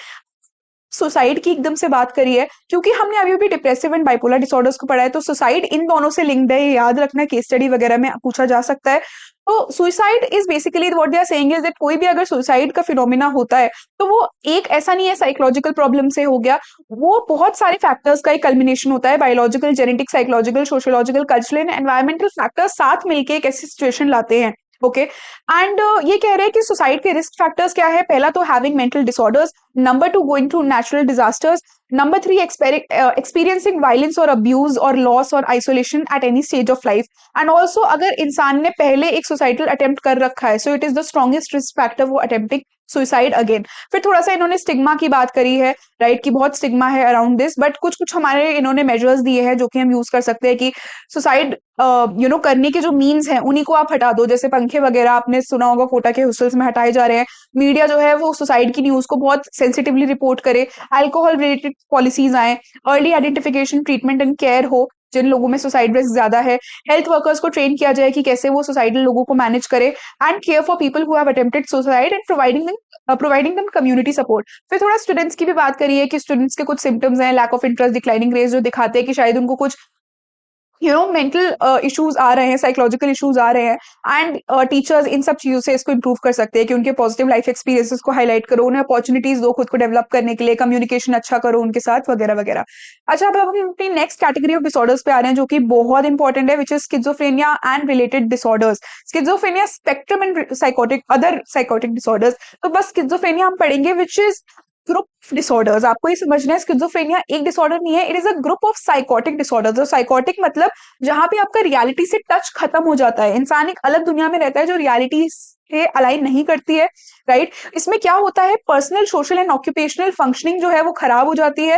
सुसाइड की एकदम से बात करी है, क्योंकि हमने अभी अभी डिप्रेसिव एंड बाइपोलर डिसऑर्डर्स को पढ़ा है, तो सुसाइड इन दोनों से लिंक्ड है, ये याद रखना, केस स्टडी वगैरह में पूछा जा सकता है। तो suicide is basically what they are saying is that कोई भी अगर सुसाइड का फिनोमिना होता है तो वो एक ऐसा नहीं है साइकोलॉजिकल प्रॉब्लम से हो गया, वो बहुत सारे फैक्टर्स का एक कल्मिनेशन होता है, biological, genetic, psychological, sociological, cultural and environmental factors साथ मिलकर एक ऐसी सिचुएशन लाते हैं। ओके, एंड ये कह रहे हैं कि सुसाइड के रिस्क फैक्टर्स क्या है, पहला तो having mental disorders, number 2 going through natural disasters, number 3 experiencing violence और अब्यूज और लॉस और isolation at any stage of life. And also अगर इंसान ने पहले एक सुसाइडल अटेम्प्ट कर रखा है, so it is the strongest risk factor वो अटेम्प्टिंग सुसाइड अगेन। फिर थोड़ा सा इन्होंने स्टिग्मा की बात करी है, राइट, कि बहुत स्टिग्मा है अराउंड दिस, बट कुछ कुछ हमारे इन्होंने मेजर्स दिए हैं जो कि हम यूज कर सकते हैं कि सुसाइड करने के जो मीन्स हैं उन्हीं को आप हटा दो। जैसे पंखे वगैरह आपने सुना होगा कोटा के हॉस्टल्स में हटाए जा रहे हैं, मीडिया जो है वो सुसाइड की न्यूज को बहुत सेंसिटिवली रिपोर्ट करे, अल्कोहल रिलेटेड पॉलिसीज आए, early identification, treatment and care हो जिन लोगों में सुसाइड रिस्क ज्यादा है, हेल्थ वर्कर्स को ट्रेन किया जाए कि कैसे वो सुसाइडल लोगों को मैनेज करे, and care for people who have attempted suicide and providing them community support. फिर थोड़ा स्टूडेंट्स की भी बात करिए कि स्टूडेंट्स के कुछ सिम्टम्स हैं, lack of interest, declining grades, जो दिखाते हैं कि शायद उनको कुछ मेंटल इश्यूज आ रहे हैं, साइकोलॉजिकल इश्यूज आ रहे हैं, एंड टीचर्स इन सब चीजों से इसको इंप्रूव कर सकते हैं कि उनके पॉजिटिव लाइफ एक्सपीरियंसेस को हाईलाइट करो, उन्हें अपॉर्चुनिटीज दो खुद को डेवलप करने के लिए, कम्युनिकेशन अच्छा करो उनके साथ वगैरह वगैरह। अच्छा, अब हम अपनी नेक्स्ट कैटेगरी ऑफ डिसऑर्डर्स पे आ रहे हैं जो कि बहुत इंपॉर्टेंट है, which is schizophrenia and related disorders. Schizophrenia spectrum and psychotic other psychotic disorders. तो बस स्किज़ोफ्रेनिया हम पढ़ेंगे विच इज ग्रुप डिसऑर्डर्स। आपको ये समझना है स्किज़ोफ्रेनिया एक डिसऑर्डर नहीं है, it is a group of psychotic disorders. Psychotic मतलब जहां पे आपका रियलिटी से टच खत्म हो जाता है, इंसान एक अलग दुनिया में रहता है जो रियलिटी से अलाइन नहीं करती है, राइट। इसमें क्या होता है, personal, social and occupational functioning जो है वो खराब हो जाती है,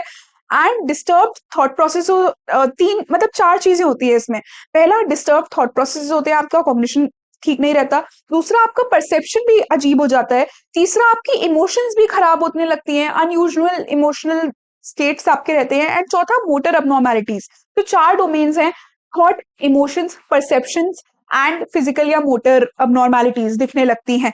एंड डिस्टर्ब थॉट प्रोसेस। तीन मतलब 4 चीजें होती है इसमें। पहला डिस्टर्ब थॉट प्रोसेस होते हैं, आपका कॉग्निशन ठीक नहीं रहता। दूसरा, आपका परसेप्शन भी अजीब हो जाता है। तीसरा, आपकी इमोशंस भी खराब होने लगती हैं, अनयूजुअल इमोशनल स्टेट्स आपके रहते हैं। एंड चौथा, मोटर अबनॉर्मैलिटीज। तो 4 डोमेन्स हैं, thought, emotions, perceptions and physical या मोटर अबनॉर्मैलिटीज दिखने लगती हैं।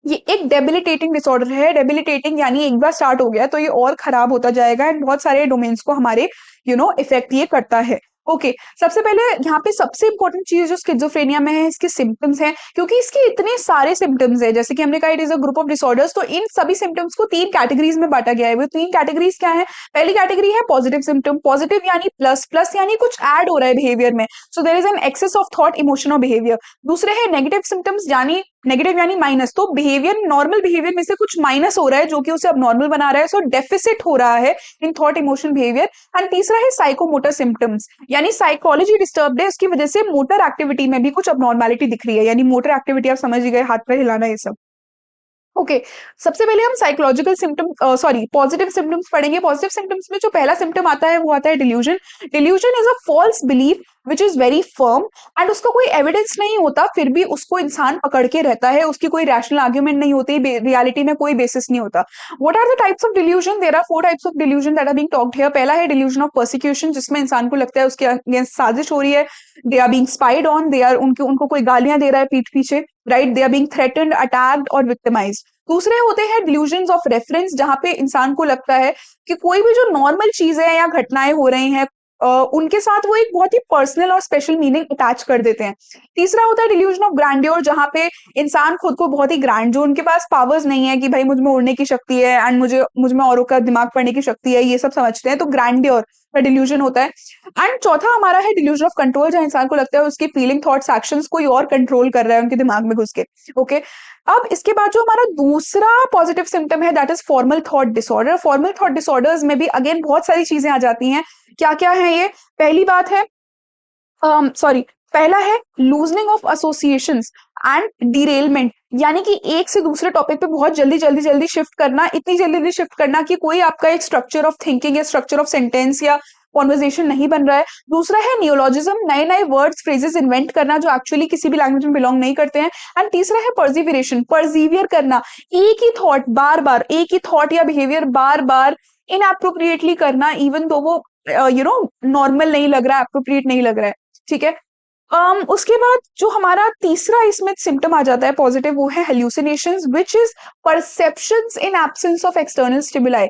ये एक डेबिलिटेटिंग डिसऑर्डर है। डेबिलिटेटिंग यानी एक बार स्टार्ट हो गया तो ये और खराब होता जाएगा एंड बहुत सारे डोमेन्स को हमारे इफेक्ट ये करता है। ओके, सबसे पहले यहाँ पे सबसे इंपॉर्टेंट चीज जो स्किज़ोफ्रेनिया में है, इसके सिम्टम्स हैं। क्योंकि इसके इतने सारे सिम्टम्स है, जैसे कि हमने कहा it is a group of disorders, तो इन सभी सिम्टम्स को 3 कैटेगरीज में बांटा गया है। वो 3 कैटेगरीज क्या है? पहली कैटेगरी है पॉजिटिव सिम्टम। पॉजिटिव यानी प्लस, प्लस यानी कुछ ऐड हो रहा है बिहेवियर में, so there is an excess of thought, emotion और बिहेवियर। दूसरे है नेगेटिव सिम्टम्स, यानी नेगेटिव यानी माइनस, तो बिहेवियर, नॉर्मल बिहेवियर में से कुछ माइनस हो रहा है जो कि उसे अबनॉर्मल बना रहा है, सो डेफिसिट हो रहा है in thought, emotion, behaviour. And तीसरा है साइकोमोटर सिम्टम्स, यानी साइकोलॉजी डिस्टर्ब है, उसकी वजह से मोटर एक्टिविटी में भी कुछ अबनॉर्मैलिटी दिख रही है, यानी मोटर एक्टिविटी आप समझ ही गए, हाथ पैर हिलाना, ये सब। ओके, सबसे पहले हम साइकोलॉजिकल सिम्टम पॉजिटिव सिम्टम्स पढ़ेंगे। पॉजिटिव सिम्टम्स में जो पहला सिम्टम आता है वो आता है delusion. Delusion is a false belief which is very firm, and उसका कोई एविडेंस नहीं होता, फिर भी उसको इंसान पकड़ के रहता है, उसकी कोई रैशनल आर्ग्यूमेंट नहीं होती, रियलिटी में कोई बेसिस नहीं होता। What are the types of delusion? There are 4 types of delusion that are being talked here. पहला है डिल्यूजन ऑफ परसिक्यूशन, जिसमें इंसान को लगता है उसके अगेंस्ट साजिश हो रही है, they are being spied on, they are उनको कोई गालियां दे रहा है पीठ पीछे, right, they are being threatened, attacked और विक्टिमाइज्ड। दूसरे होते हैं डिल्यूजन्स ऑफ रेफरेंस, जहां पे इंसान को लगता है कि कोई भी जो नॉर्मल चीजें या घटनाएं हो रही हैं उनके साथ वो एक बहुत ही पर्सनल और स्पेशल मीनिंग अटैच कर देते हैं। तीसरा होता है डिल्यूजन ऑफ ग्रैंडियोर, जहां पे इंसान खुद को बहुत ही ग्रैंड, जो उनके पास पावर्स नहीं है कि भाई मुझ में उड़ने की शक्ति है एंड मुझ में औरों का दिमाग पढ़ने की शक्ति है, ये सब समझते हैं, तो ग्रैंडियोर का डिल्यूजन होता है। एंड चौथा हमारा है डिल्यूजन ऑफ कंट्रोल, जहां इंसान को लगता है उसकी फीलिंग, थॉट्स, एक्शंस कोई और कंट्रोल कर रहा है उनके दिमाग में घुस के। ओके, अब इसके बाद जो हमारा दूसरा पॉजिटिव सिम्टम है that is formal thought disorder. Formal thought disorders में भी अगेन बहुत सारी चीजें आ जाती हैं। क्या क्या है ये? पहली बात है पहला है loosening of associations and derailment, यानी कि एक से दूसरे टॉपिक पे बहुत जल्दी जल्दी जल्दी शिफ्ट करना, इतनी जल्दी शिफ्ट करना कि कोई आपका एक स्ट्रक्चर ऑफ थिंकिंग या स्ट्रक्चर ऑफ सेंटेंस या कॉन्वर्जेशन नहीं बन रहा है। दूसरा है नियोलॉजिज्म, नए नए वर्ड्स, फ्रेजेस इन्वेंट करना जो एक्चुअली किसी भी लैंग्वेज में बिलोंग नहीं करते हैं। एंड तीसरा है परसिविरेशन, परसिवियर करना, एक ही थॉट बार बार, एक ही थॉट या बिहेवियर बार बार इनएप्रोप्रिएटली करना, इवन दो वो नॉर्मल नहीं लग रहा है, अप्रोप्रिएट नहीं लग रहा है। ठीक है, उसके बाद जो हमारा तीसरा इसमें सिम्टम आ जाता है पॉजिटिव, वो है hallucinations, which is perceptions in absence of external stimuli.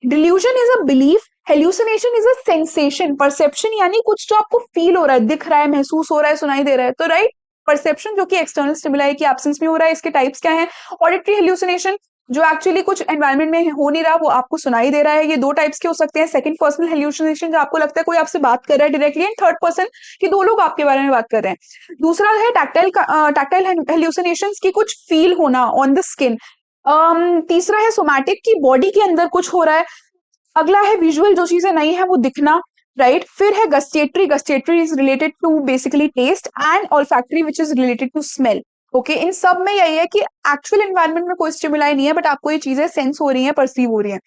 Delusion is a belief, hallucination is a sensation. Perception यानी कुछ जो आपको फील हो रहा है, दिख रहा है, महसूस हो रहा है, सुनाई दे रहा है, तो राइट। परसेप्शन जो कि एक्सटर्नल स्टिमुलाई की एब्सेंस में हो रहा है, इसके टाइप्स क्या है? ऑडिटरी हेल्यूसिनेशन, जो एक्चुअली कुछ एनवायरनमेंट में हो नहीं रहा, वो आपको सुनाई दे रहा है, ये 2 टाइप्स के हो सकते हैं। सेकंड पर्सनल हेल्यूसिनेशन, जो आपको लगता है कोई आपसे बात कर रहा है डायरेक्टली, एंड थर्ड पर्सन कि 2 लोग आपके बारे में बात कर रहे हैं। दूसरा है टैक्टाइल हेल्यूसिनेशंस की कुछ फील होना ऑन द स्किन। तीसरा है सोमैटिक की बॉडी के अंदर कुछ हो रहा है। अगला है विजुअल, जो चीजें नहीं है वो दिखना, राइट। फिर है gustatory, gustatory is related to basically taste, and olfactory which is related to smell. Okay, इन सब में यही है कि एक्चुअल एनवायरनमेंट में कोई स्टिमुलाई नहीं है, बट आपको ये चीजें सेंस हो रही हैं, परसीव हो रही हैं।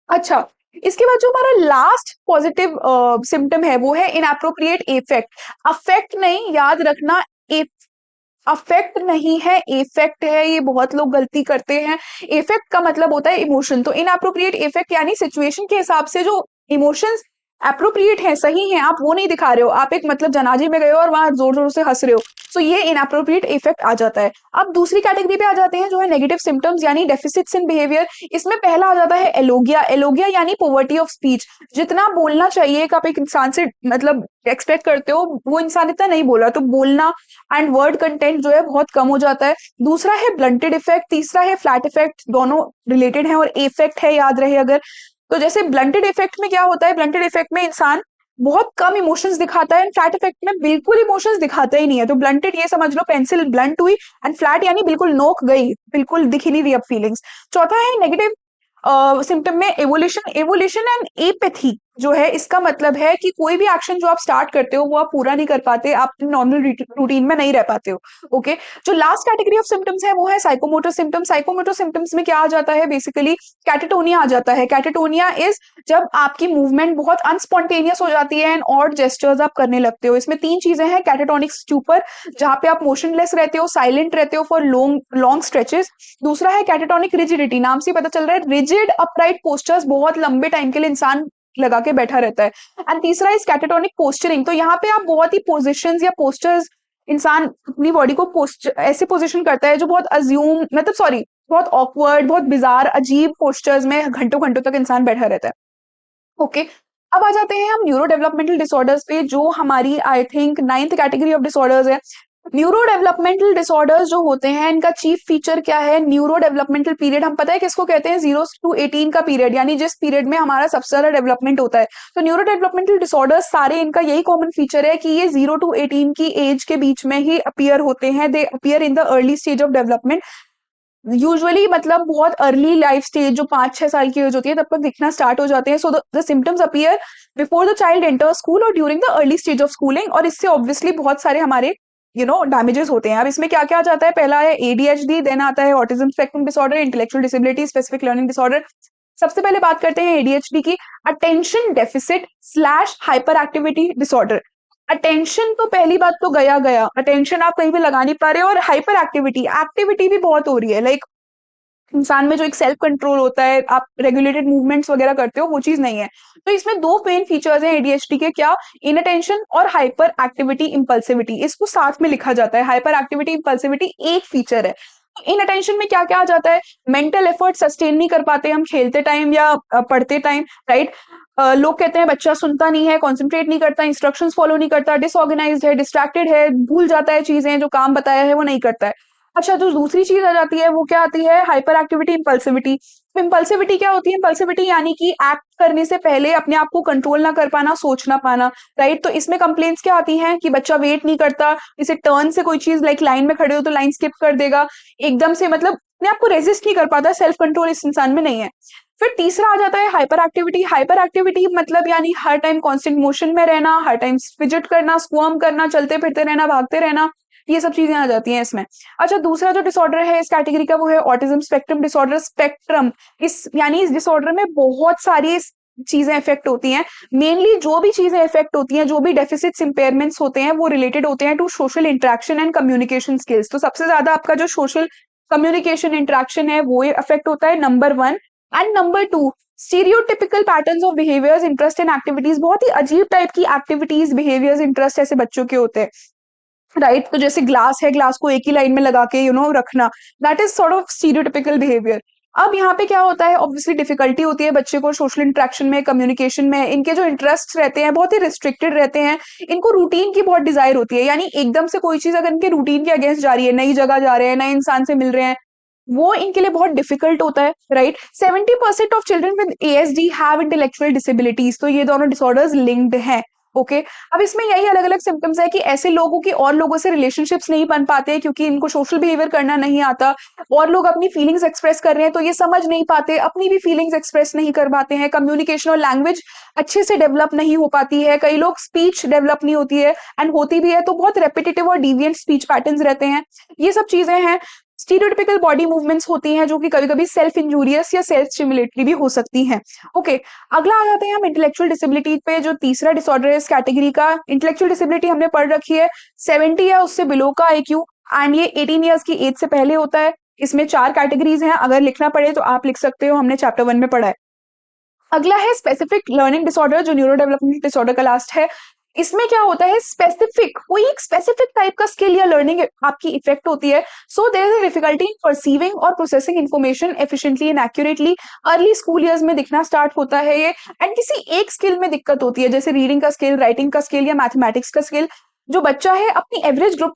अच्छा, इसके बाद जो हमारा लास्ट पॉजिटिव सिम्टम है वो है इनएप्रोप्रिएट इफेक्ट। अफेक्ट नहीं, याद रखना, अफेक्ट नहीं है, इफेक्ट है, ये बहुत लोग गलती करते हैं। इफेक्ट का मतलब होता है इमोशन, तो इनएप्रोप्रिएट इफेक्ट यानी सिचुएशन के हिसाब से जो इमोशंस अप्रोप्रिएट है, सही है, आप वो नहीं दिखा रहे हो, आप एक मतलब जनाजे में गए हो और वहां जोर जोर से हंस रहे हो, सो ये इनएप्रोप्रिएट इफेक्ट आ जाता है। अब दूसरी कैटेगरी पे आ जाते हैं जो है नेगेटिव सिम्टम्स यानी डेफिसिट्स इन बिहेवियर। इसमें पहला आ जाता है एलोगिया। एलोगिया यानी पोवर्टी ऑफ स्पीच, जितना बोलना चाहिए कि आप एक इंसान से मतलब एक्सपेक्ट करते हो, वो इंसान इतना नहीं बोला, तो बोलना एंड वर्ड कंटेंट जो है बहुत कम हो जाता है। दूसरा है ब्लंटेड इफेक्ट, तीसरा है फ्लैट इफेक्ट, दोनों रिलेटेड है और इफेक्ट है, याद रहे अगर। तो जैसे ब्लंटेड इफेक्ट में क्या होता है? ब्लंटेड इफेक्ट में इंसान बहुत कम इमोशंस दिखाता है, फ्लैट इफेक्ट में बिल्कुल इमोशंस दिखाता ही नहीं है। तो ब्लंटेड ये समझ लो पेंसिल ब्लंट हुई, एंड फ्लैट यानी बिल्कुल नोक गई, बिल्कुल दिख ही नहीं रही अब फीलिंग्स। चौथा है नेगेटिव सिम्टम में एवोल्यूशन, एवोल्यूशन एंड एपैथी। जो है इसका मतलब है कि कोई भी एक्शन जो आप स्टार्ट करते हो वो आप पूरा नहीं कर पाते, आप नॉर्मल रूटीन में नहीं रह पाते हो। ओके, जो लास्ट कैटेगरी ऑफ सिम्टम्स है वो है साइकोमोटर सिम्टम्स। साइकोमोटर सिम्टम्स में क्या आ जाता है, बेसिकली कैटेटोनिया आ जाता है। कैटेटोनिया इज जब आपकी मूवमेंट बहुत अनस्पॉन्टेनियस हो जाती है एंड ऑड जेस्चर्स आप करने लगते हो। इसमें तीन चीजें हैं, कैटेटोनिक स्टूपर जहां पे आप मोशनलेस रहते हो, साइलेंट रहते हो फॉर लॉन्ग लॉन्ग स्ट्रेचेस। दूसरा है कैटेटोनिक रिजिडिटी, नाम से पता चल रहा है रिजिड अपराइट पोस्टर्स, बहुत लंबे टाइम के लिए इंसान लगा के बैठा रहता है। एंड तीसरा इज कैटेटोनिक पोस्चरिंग, तो यहाँ पे आप बहुत ही पोजिशंस या पोस्टर्स, इंसान अपनी बॉडी को ऐसे पोजिशन करता है जो बहुत अज्यूम मतलब सॉरी बहुत ऑकवर्ड, बहुत बिजार अजीब पोस्टर्स में घंटों घंटों तक इंसान बैठा रहता है। ओके, अब आ जाते हैं हम न्यूरो डेवलपमेंटल डिसऑर्डर्स पे, जो हमारी I think 9th category of disorders है। न्यूरो डेवलपमेंटल डिसऑर्डर्स जो होते हैं इनका चीफ फीचर क्या है, न्यूरो डेवलपमेंटल पीरियड हम पता है किसको कहते हैं, 0 to 18 का पीरियड, यानी जिस पीरियड में हमारा सबसे ज्यादा डेवलपमेंट होता है। तो न्यूरो डेवलपमेंटल डिसऑर्डर्स सारे इनका यही कॉमन फीचर है कि ये 0 to 18 की एज के बीच में ही अपीयर होते हैं, दे appear in the early stage of development. Usually मतलब बहुत अर्ली लाइफ स्टेज जो 5-6 साल की एज होती है तब तक दिखना स्टार्ट हो जाते हैं। So the symptoms appear before the child enter school और during the early stage of schooling, और इससे ऑब्वियसली बहुत सारे हमारे डैमेजेस होते हैं। अब इसमें क्या क्या आ जाता है, पहला है एडीएचडी, देन आता है autism spectrum disorder, intellectual disability, specific learning disorder. सबसे पहले बात करते हैं एडीएचडी की, attention deficit slash hyper activity disorder. Attention तो पहली बात तो गया गया, अटेंशन आप कहीं पे लगा नहीं पा रहे हो, और हाइपर एक्टिविटी, एक्टिविटी भी बहुत हो रही है, लाइक इंसान में जो एक सेल्फ कंट्रोल होता है, आप रेगुलेटेड मूवमेंट्स वगैरह करते हो, वो चीज नहीं है। तो इसमें दो मेन फीचर्स हैं एडीएचडी के, क्या, इनअटेंशन और हाइपर एक्टिविटी इम्पल्सिविटी, इसको साथ में लिखा जाता है। हाइपर एक्टिविटी इम्पल्सिविटी एक फीचर है। इन अटेंशन में क्या क्या आ जाता है, मेंटल एफर्ट सस्टेन नहीं कर पाते हम खेलते टाइम या पढ़ते टाइम, राइट। लोग कहते हैं बच्चा सुनता नहीं है, कॉन्सेंट्रेट नहीं करता, इंस्ट्रक्शंस फॉलो नहीं करता, डिसऑर्गेनाइज्ड है, डिस्ट्रैक्टेड है, भूल जाता है चीजें, जो काम बताया है वो नहीं करता है। अच्छा, जो दूसरी चीज आ जाती है वो क्या आती है, हाइपर एक्टिविटी इम्पल्सिविटी। इम्पल्सिविटी क्या होती है, इम्पल्सिविटी यानी कि एक्ट करने से पहले अपने आप को कंट्रोल ना कर पाना, सोच ना पाना, राइट। तो इसमें कंप्लेंट्स क्या आती हैं कि बच्चा वेट नहीं करता, इसे टर्न से कोई चीज लाइक लाइन में खड़े हो तो लाइन स्किप कर देगा, एकदम से मतलब अपने आप को रेजिस्ट नहीं कर पाता, सेल्फ कंट्रोल इस इंसान में नहीं है। फिर तीसरा आ जाता है हाइपर एक्टिविटी। हाइपर एक्टिविटी मतलब यानी हर टाइम कांस्टेंट मोशन में रहना, हर टाइम फिजिट करना, स्क्वर्म करना, चलते फिरते रहना, भागते रहना, ये सब चीजें आ जाती हैं इसमें। अच्छा, दूसरा जो डिसऑर्डर है इस कैटेगरी का वो है ऑटिज्म स्पेक्ट्रम डिसऑर्डर। स्पेक्ट्रम इस यानी इस डिसऑर्डर में बहुत सारी चीजें इफेक्ट होती हैं। मेनली जो भी चीजें इफेक्ट होती हैं, जो भी डेफिसिट्स इंपेयरमेंट्स होते हैं, वो रिलेटेड होते हैं to social interaction and communication skills. तो सबसे ज्यादा आपका जो सोशल कम्युनिकेशन इंटरेक्शन है वो अफेक्ट होता है, number 1। And number 2, stereotypical patterns of behaviours, interest and activities, बहुत ही अजीब टाइप की एक्टिविटीज, बिहेवियर्स, इंटरेस्ट ऐसे बच्चों के होते हैं, राइट। तो जैसे ग्लास है, ग्लास को एक ही लाइन में लगा के रखना, that is sort of stereotypical behaviour. अब यहाँ पे क्या होता है, ऑब्वियसली डिफिकल्टी होती है बच्चे को सोशल इंटरेक्शन में, कम्युनिकेशन में, इनके जो इंटरेस्ट रहते हैं बहुत ही रिस्ट्रिक्टेड रहते हैं, इनको रूटीन की बहुत डिजायर होती है, यानी एकदम से कोई चीज अगर इनके रूटीन के अगेंस्ट जा रही है, नई जगह जा रहे हैं, नए इंसान से मिल रहे हैं, वो इनके लिए बहुत डिफिकल्ट होता है, right. 70% of children with ASD have intellectual disabilities, तो ये दोनों डिसऑर्डर्स लिंक्ड हैं। ओके, अब इसमें यही अलग अलग सिम्टम्स है कि ऐसे लोगों की और लोगों से रिलेशनशिप्स नहीं बन पाते क्योंकि इनको सोशल बिहेवियर करना नहीं आता, और लोग अपनी फीलिंग्स एक्सप्रेस कर रहे हैं तो ये समझ नहीं पाते, अपनी भी फीलिंग्स एक्सप्रेस नहीं कर पाते हैं, कम्युनिकेशन और लैंग्वेज अच्छे से डेवलप नहीं हो पाती है, कई लोग स्पीच डेवलप नहीं होती है, एंड होती भी है तो बहुत रेपिटेटिव और डिविएंट स्पीच पैटर्न्स रहते हैं, ये सब चीजें हैं। स्टीरियोटिपिकल बॉडी मूवमेंट्स होती हैं जो कि कभी कभी सेल्फ इंजूरियस या सेल्फ स्टिमुलेटरी भी हो सकती हैं। ओके, अगला आ जाते हैं हम इंटेलेक्चुअल डिसेबिलिटी पे, जो तीसरा डिसऑर्डर है इस कैटेगरी का। इंटेलेक्चुअल डिसेबिलिटी हमने पढ़ रखी है 70 या उससे बिलो का आईक्यू, एंड ये 18 ईयर्स की एज से पहले होता है। इसमें 4 कैटेगरीज हैं, अगर लिखना पड़े तो आप लिख सकते हो, हमने चैप्टर 1 में पढ़ा है। अगला है स्पेसिफिक लर्निंग डिसऑर्डर, जो न्यूरो डेवलपमेंट डिसऑर्डर का लास्ट है। इसमें क्या होता है, स्पेसिफिक कोई एक स्पेसिफिक टाइप का स्किल या लर्निंग आपकी इफेक्ट होती है। So there is a difficulty in perceiving और processing information efficiently and accurately. Early school years में दिखना स्टार्ट होता है ये, एंड किसी एक स्किल में दिक्कत होती है, जैसे रीडिंग का स्किल, राइटिंग का स्किल या मैथमेटिक्स का स्किल। जो बच्चा है अपनी एवरेज ग्रुप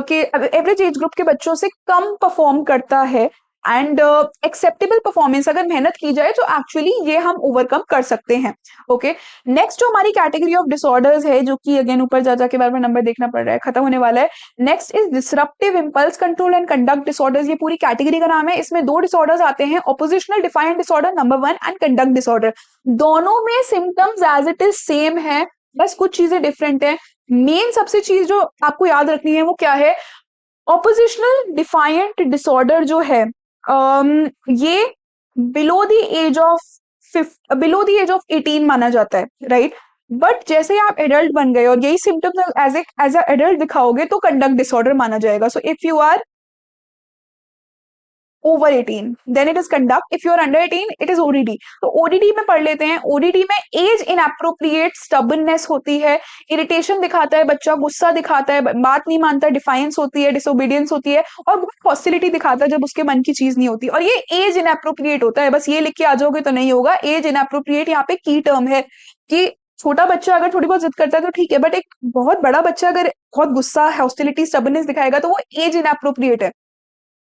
के एवरेज एज ग्रुप के बच्चों से कम परफॉर्म करता है, एंड एक्सेप्टेबल परफॉर्मेंस अगर मेहनत की जाए तो एक्चुअली ये हम ओवरकम कर सकते हैं। ओके, नेक्स्ट जो हमारी कैटेगरी ऑफ डिसऑर्डर्स है, जो कि अगेन ऊपर जा जाके बार बार नंबर देखना पड़ रहा है, खत्म होने वाला है। Next is disruptive impulse control and conduct disorders. ये पूरी कैटेगरी का नाम है। इसमें दो डिसऑर्डर्स आते हैं, oppositional defiant disorder number 1 and conduct disorder. दोनों में symptoms as it is same है, बस कुछ चीजें डिफरेंट है। मेन सबसे चीज जो आपको याद रखनी है वो क्या है, ऑपोजिशनल डिफाइंट डिसऑर्डर जो है ये below the age of below the age of 18 माना जाता है, राइट। बट जैसे आप एडल्ट बन गए और यही सिम्टम्स एज अ एडल्ट दिखाओगे तो कंडक्ट डिसऑर्डर माना जाएगा। So if you are over 18 then it is conduct, if you are under 18 it is ODD. तो ओडीडी में पढ़ लेते हैं। ओडीडी में एज इनएप्रोप्रिएट स्टबननेस होती है, इरिटेशन दिखाता है बच्चा, गुस्सा दिखाता है, बात नहीं मानता, डिफाइंस होती है, डिसोबीडियंस होती है, और बहुत हॉस्टिलिटी दिखाता है जब उसके मन की चीज नहीं होती। और ये एज इनएप्रोप्रिएट होता है, बस ये लिख के आ जाओगे तो नहीं होगा। एज इनएप्रोप्रिएट यहाँ पे की टर्म है कि छोटा बच्चा अगर थोड़ी बहुत जिद करता है तो ठीक है, बट एक बहुत बड़ा बच्चा अगर बहुत गुस्सा, हॉस्टिलिटी, स्टबननेस दिखाएगा तो वो एज इनएप्रोप्रिएट है।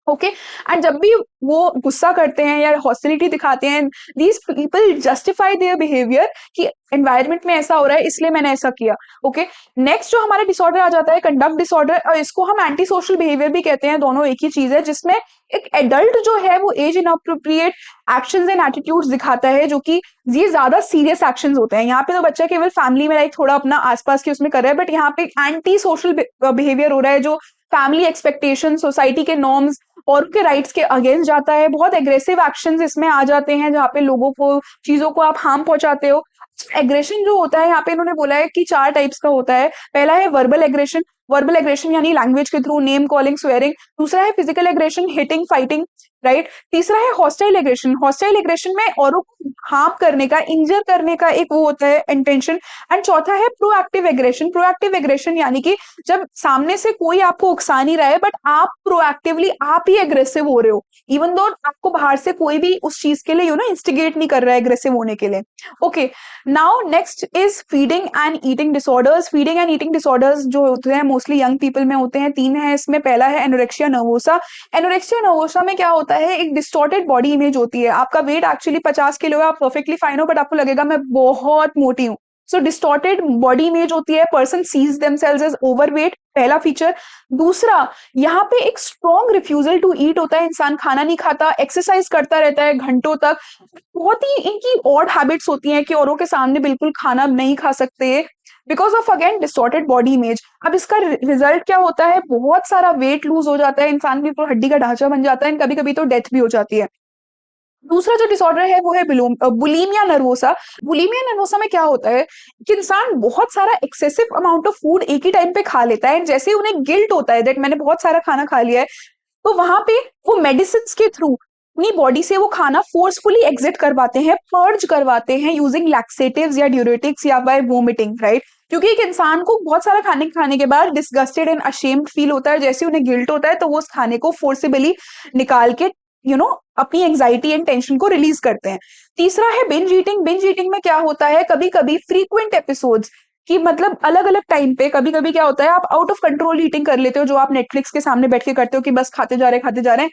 ओके, एंड जब भी वो गुस्सा करते हैं या हॉस्टिलिटी दिखाते हैं, these people justify their behaviour कि एनवायरनमेंट में ऐसा हो रहा है इसलिए मैंने ऐसा किया। ओके, नेक्स्ट जो हमारा डिसऑर्डर आ जाता है कंडक्ट डिसऑर्डर, और इसको हम एंटी सोशल बिहेवियर भी कहते हैं, दोनों एक ही चीज है, जिसमें एक एडल्ट जो है वो as inappropriate actions and attitudes दिखाता है, जो कि ये ज्यादा सीरियस एक्शंस होते हैं। यहाँ पे तो बच्चा केवल फैमिली में लाइक थोड़ा अपना आसपास के उसमें कर रहा है, बट यहाँ पे एंटी सोशल बिहेवियर हो रहा है, जो फैमिली एक्सपेक्टेशन, सोसाइटी के नॉर्म्स और उनके राइट्स के अगेंस्ट जाता है। बहुत एग्रेसिव एक्शंस इसमें आ जाते हैं, जहाँ पे लोगों को, चीजों को आप हार्म पहुंचाते हो। एग्रेशन जो होता है यहाँ पे इन्होंने बोला है कि 4 टाइप्स का होता है। पहला है वर्बल एग्रेशन, वर्बल एग्रेशन यानी लैंग्वेज के थ्रू, नेम कॉलिंग, स्वेयरिंग। दूसरा है physical aggression, hitting, fighting, right. तीसरा है हॉस्टाइल एग्रेशन, हॉस्टाइल एग्रेशन में औरों को हार्म करने का, इंजर करने का एक वो होता है इंटेंशन। एंड चौथा है प्रोएक्टिव एग्रेशन, प्रोएक्टिव एग्रेशन यानी कि जब सामने से कोई आपको उकसा नहीं रहा है, बट आप प्रोएक्टिवली आप ही एग्रेसिव हो रहे हो, इवन दो आपको बाहर से कोई भी उस चीज के लिए इंस्टिगेट नहीं कर रहा है एग्रेसिव होने के लिए। Okay, now next is feeding and eating disorders. Feeding and eating disorders जो होते हैं मोस्टली यंग पीपल में होते हैं। 3 है इसमें। पहला है एनोरेक्सिया नर्वोसा। एनोरेक्सिया नर्वोसा में क्या होता है, एक डिस्टॉर्टेड बॉडी इमेज होती है। आपका वेट एक्चुअली 50 किलो है, आप परफेक्टली फाइन हो, बट आपको लगेगा मैं बहुत मोटी हूँ। सो डिस्टॉर्टेड बॉडी इमेज होती है, person sees themselves as overweight, पहला फीचर। दूसरा, यहाँ पे एक स्ट्रॉन्ग रिफ्यूजल टू ईट होता है, इंसान खाना नहीं खाता, एक्सरसाइज करता रहता है घंटों तक। बहुत ही इनकी ऑड हैबिट्स होती हैं कि औरों के सामने बिल्कुल खाना नहीं खा सकते, because of again distorted body image. अब इसका रिजल्ट क्या होता है, बहुत सारा वेट लूज हो जाता है, इंसान बिल्कुल हड्डी का ढांचा बन जाता है, कभी कभी तो डेथ भी हो जाती है। दूसरा जो डिसऑर्डर है वो है बुलिमिया नर्वोसा। बुलिमिया नर्वोसा में क्या होता है कि इंसान बहुत सारा एक्सेसिव अमाउंट ऑफ फूड एक ही टाइम पे खा लेता है, जैसे उन्हें गिल्ट होता है दैट मैंने बहुत सारा खाना खा लिया है, तो वहां पे वो मेडिसिन के थ्रू अपनी बॉडी से वो खाना फोर्सफुली एग्जिट करवाते हैं, पर्ज करवाते हैं यूजिंग लैक्सेटिव्स या ड्यूरेटिक्स या बाय वोमिटिंग, राइट। क्योंकि एक इंसान को बहुत सारा खाने के बाद डिस्गस्टेड एंड अशेम्ड फील होता है, जैसे उन्हें गिल्ट होता है तो वो उस खाने को फोर्सिबली निकाल के अपनी एंजाइटी एंड टेंशन को रिलीज करते हैं। तीसरा है बिंज ईटिंग। बिंज ईटिंग में क्या होता है, कभी कभी फ्रीक्वेंट एपिसोड्स कि मतलब अलग अलग टाइम पे कभी कभी क्या होता है, आप आउट ऑफ कंट्रोल ईटिंग कर लेते हो, जो आप नेटफ्लिक्स के सामने बैठ के करते हो कि बस खाते जा रहे हैं।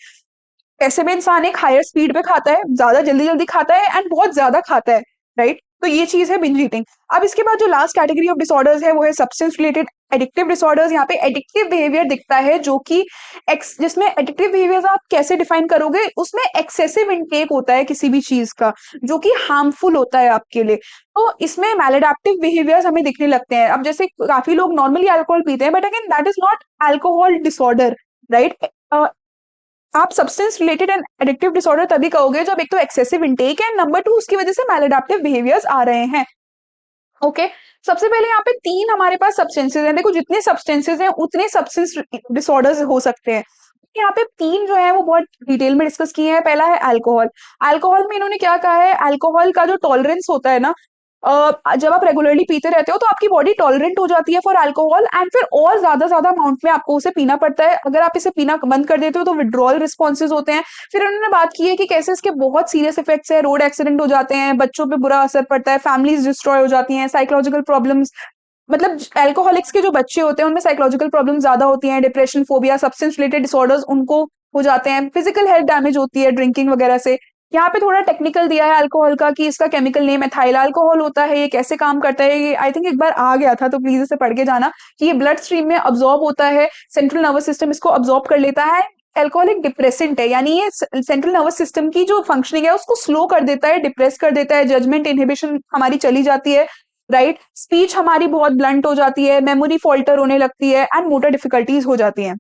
ऐसे में इंसान एक हायर स्पीड पे खाता है, ज्यादा जल्दी जल्दी खाता है एंड बहुत ज्यादा खाता है, राइट। तो ये चीज है बिंज ईटिंग। अब इसके बाद जो लास्ट कैटेगरी ऑफ डिसऑर्डर्स है वो है सब्सटेंस रिलेटेड एडिक्टिव डिसऑर्डर्स। यहाँ पे एडिक्टिव बिहेवियर दिखता है, जो कि जिसमें एडिक्टिव बिहेवियर आप कैसे डिफाइन करोगे, उसमें एक्सेसिव इनटेक होता है किसी भी चीज का जो कि हार्मफुल होता है आपके लिए। तो इसमें मैलएडेप्टिव बिहेवियर्स हमें दिखने लगते हैं। अब जैसे काफी लोग नॉर्मली अल्कोहल पीते हैं, but again that is not alcohol disorder, right. आप substance related and addictive disorder तभी कहोगे जब एक तो एक्सेसिव इनटेक है, नंबर 2 उसकी वजह से मैलएडेप्टिव बिहेवियर्स आ रहे हैं। ओके, सबसे पहले यहाँ पे 3 हमारे पास सब्सटेंसेस हैं। देखो जितने सब्सटेंसेस हैं उतने सब्सटेंस डिसऑर्डर्स हो सकते हैं। यहाँ पे 3 जो है वो बहुत डिटेल में डिस्कस किए हैं। पहला है अल्कोहल। अल्कोहल में इन्होंने क्या कहा है, अल्कोहल का जो टॉलरेंस होता है ना, जब आप रेगुलरली पीते रहते हो तो आपकी बॉडी टॉलरेंट हो जाती है फॉर अल्कोहल, एंड फिर और ज्यादा अमाउंट में आपको उसे पीना पड़ता है। अगर आप इसे पीना बंद कर देते हो तो विड्रॉल रिस्पॉन्सेज होते हैं। फिर उन्होंने बात की है कि कैसे इसके बहुत सीरियस इफेक्ट्स है, रोड एक्सीडेंट हो जाते हैं, बच्चों पे बुरा असर पड़ता है, फैमिलीज डिस्ट्रॉय हो जाती हैं, साइकोलॉजिकल प्रॉब्लम्स, मतलब अल्कोहलिक्स के जो बच्चे होते हैं उनमें साइकोलॉजिकल प्रॉब्लम ज्यादा होती हैं, depression, phobia, substance related disorders उनको हो जाते हैं, फिजिकल हेल्थ डैमेज होती है ड्रिंकिंग वगैरह से। यहाँ पे थोड़ा टेक्निकल दिया है अल्कोहल का कि इसका केमिकल नेम एथाइल अल्कोहल होता है, ये कैसे काम करता है ये आई थिंक एक बार आ गया था, तो प्लीज इसे पढ़ के जाना कि ये ब्लड स्ट्रीम में अब्सॉर्ब होता है, सेंट्रल नर्वस सिस्टम इसको अब्सॉर्ब कर लेता है। एल्कोहलिक डिप्रेसेंट है, यानी ये सेंट्रल नर्वस सिस्टम की जो फंक्शनिंग है उसको स्लो कर देता है, डिप्रेस कर देता है, जजमेंट इनहिबिशन हमारी चली जाती है, राइट, स्पीच हमारी बहुत ब्लंट हो जाती है, मेमोरी फॉल्टर होने लगती है एंड मोटर डिफिकल्टीज हो जाती हैं।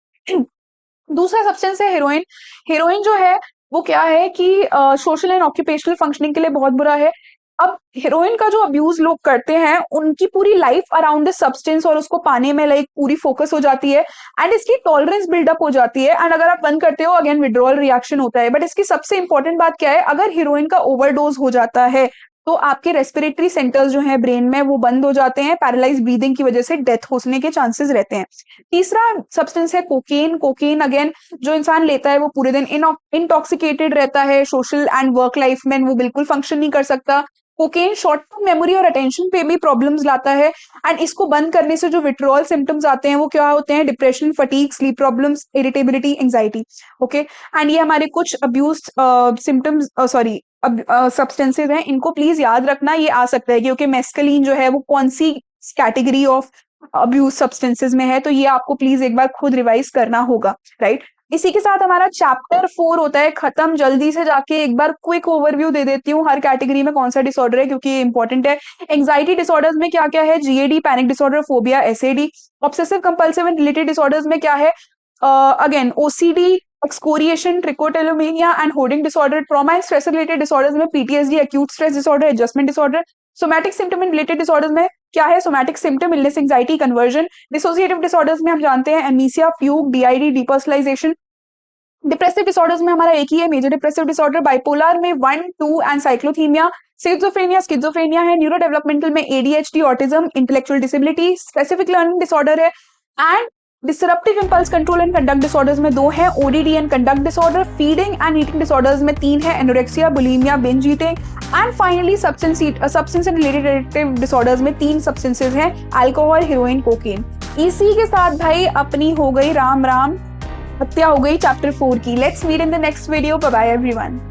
दूसरा सब्सटेंस है हेरोइन। हेरोइन जो है वो क्या है कि सोशल एंड ऑक्यूपेशनल फंक्शनिंग के लिए बहुत बुरा है। अब हेरोइन का जो अब्यूज लोग करते हैं उनकी पूरी लाइफ अराउंड दिस सब्सटेंस और उसको पाने में लाइक पूरी फोकस हो जाती है एंड इसकी टॉलरेंस बिल्डअप हो जाती है एंड अगर आप बंद करते हो अगेन विड्रॉल रिएक्शन होता है। बट इसकी सबसे इंपॉर्टेंट बात क्या है, अगर हीरोइन का ओवरडोज हो जाता है तो आपके रेस्पिरेटरी सेंटर्स जो हैं ब्रेन में वो बंद हो जाते हैं, पैरालाइज ब्रीदिंग की वजह से डेथ होने के चांसेस रहते हैं। तीसरा सब्सटेंस है कोकेन। कोकेन अगेन जो इंसान लेता है वो पूरे दिन इंटॉक्सिकेटेड रहता है, सोशल एंड वर्क लाइफ में वो बिल्कुल फंक्शन नहीं कर सकता। कोकेन शॉर्ट टर्म मेमोरी और अटेंशन पे भी प्रॉब्लम्स लाता है एंड इसको बंद करने से जो विड्रॉल सिम्टम्स आते हैं वो क्या होते हैं, depression, fatigue, sleep problems, irritability, anxiety. Okay, and ये हमारे कुछ अब्यूज सिम्टम्स सॉरी सब्सटेंसेज हैं, इनको प्लीज याद रखना, ये आ सकता है क्योंकि मेस्कलीन जो है वो कौन सी कैटेगरी ऑफ अब्यूज सब्सटेंसेज में है, तो ये आपको प्लीज एक बार खुद रिवाइज करना होगा, राइट। इसी के साथ हमारा चैप्टर 4 होता है खत्म। जल्दी से जाके एक बार क्विक ओवरव्यू दे देती हूँ हर कैटेगरी में कौन सा डिसऑर्डर है क्योंकि ये इंपॉर्टेंट है। एंग्जाइटी डिसऑर्डर्स में क्या क्या है, GAD, panic disorder, phobia, SAD. Obsessive compulsive and related disorders में क्या है, again OCD, excoriation, trichotillomania and hoarding disorder. Trauma and stress related disorders में PTSD, acute stress disorder, adjustment disorder. Somatic symptom and related disorders में क्या है, somatic symptom, illness, anxiety, conversion. Dissociative disorders में हम जानते हैं amnesia, fugue, DID, depersonalization. Depressive disorders में हमारा एक ही है, मेजर डिप्रेसिव डिसऑर्डर। बाइपोलर में 1, 2 एंड साइक्लोथीमिया। स्किज़ोफ्रेनिया है। न्यूरो डेवलपमेंटल में ADHD, autism, intellectual disability. Specific learning disorder है and disruptive impulse control and conduct disorders में 2 है, ODD and conduct disorder. Feeding and eating disorders में 3 है, anorexia, bulimia, binge eating and finally substance and related disorders में 3 substances हैं, alcohol, heroin, cocaine. इसी के साथ भाई अपनी हो गई राम राम हत्या हो गई चैप्टर 4 की। Let's meet in the next video. Bye bye everyone.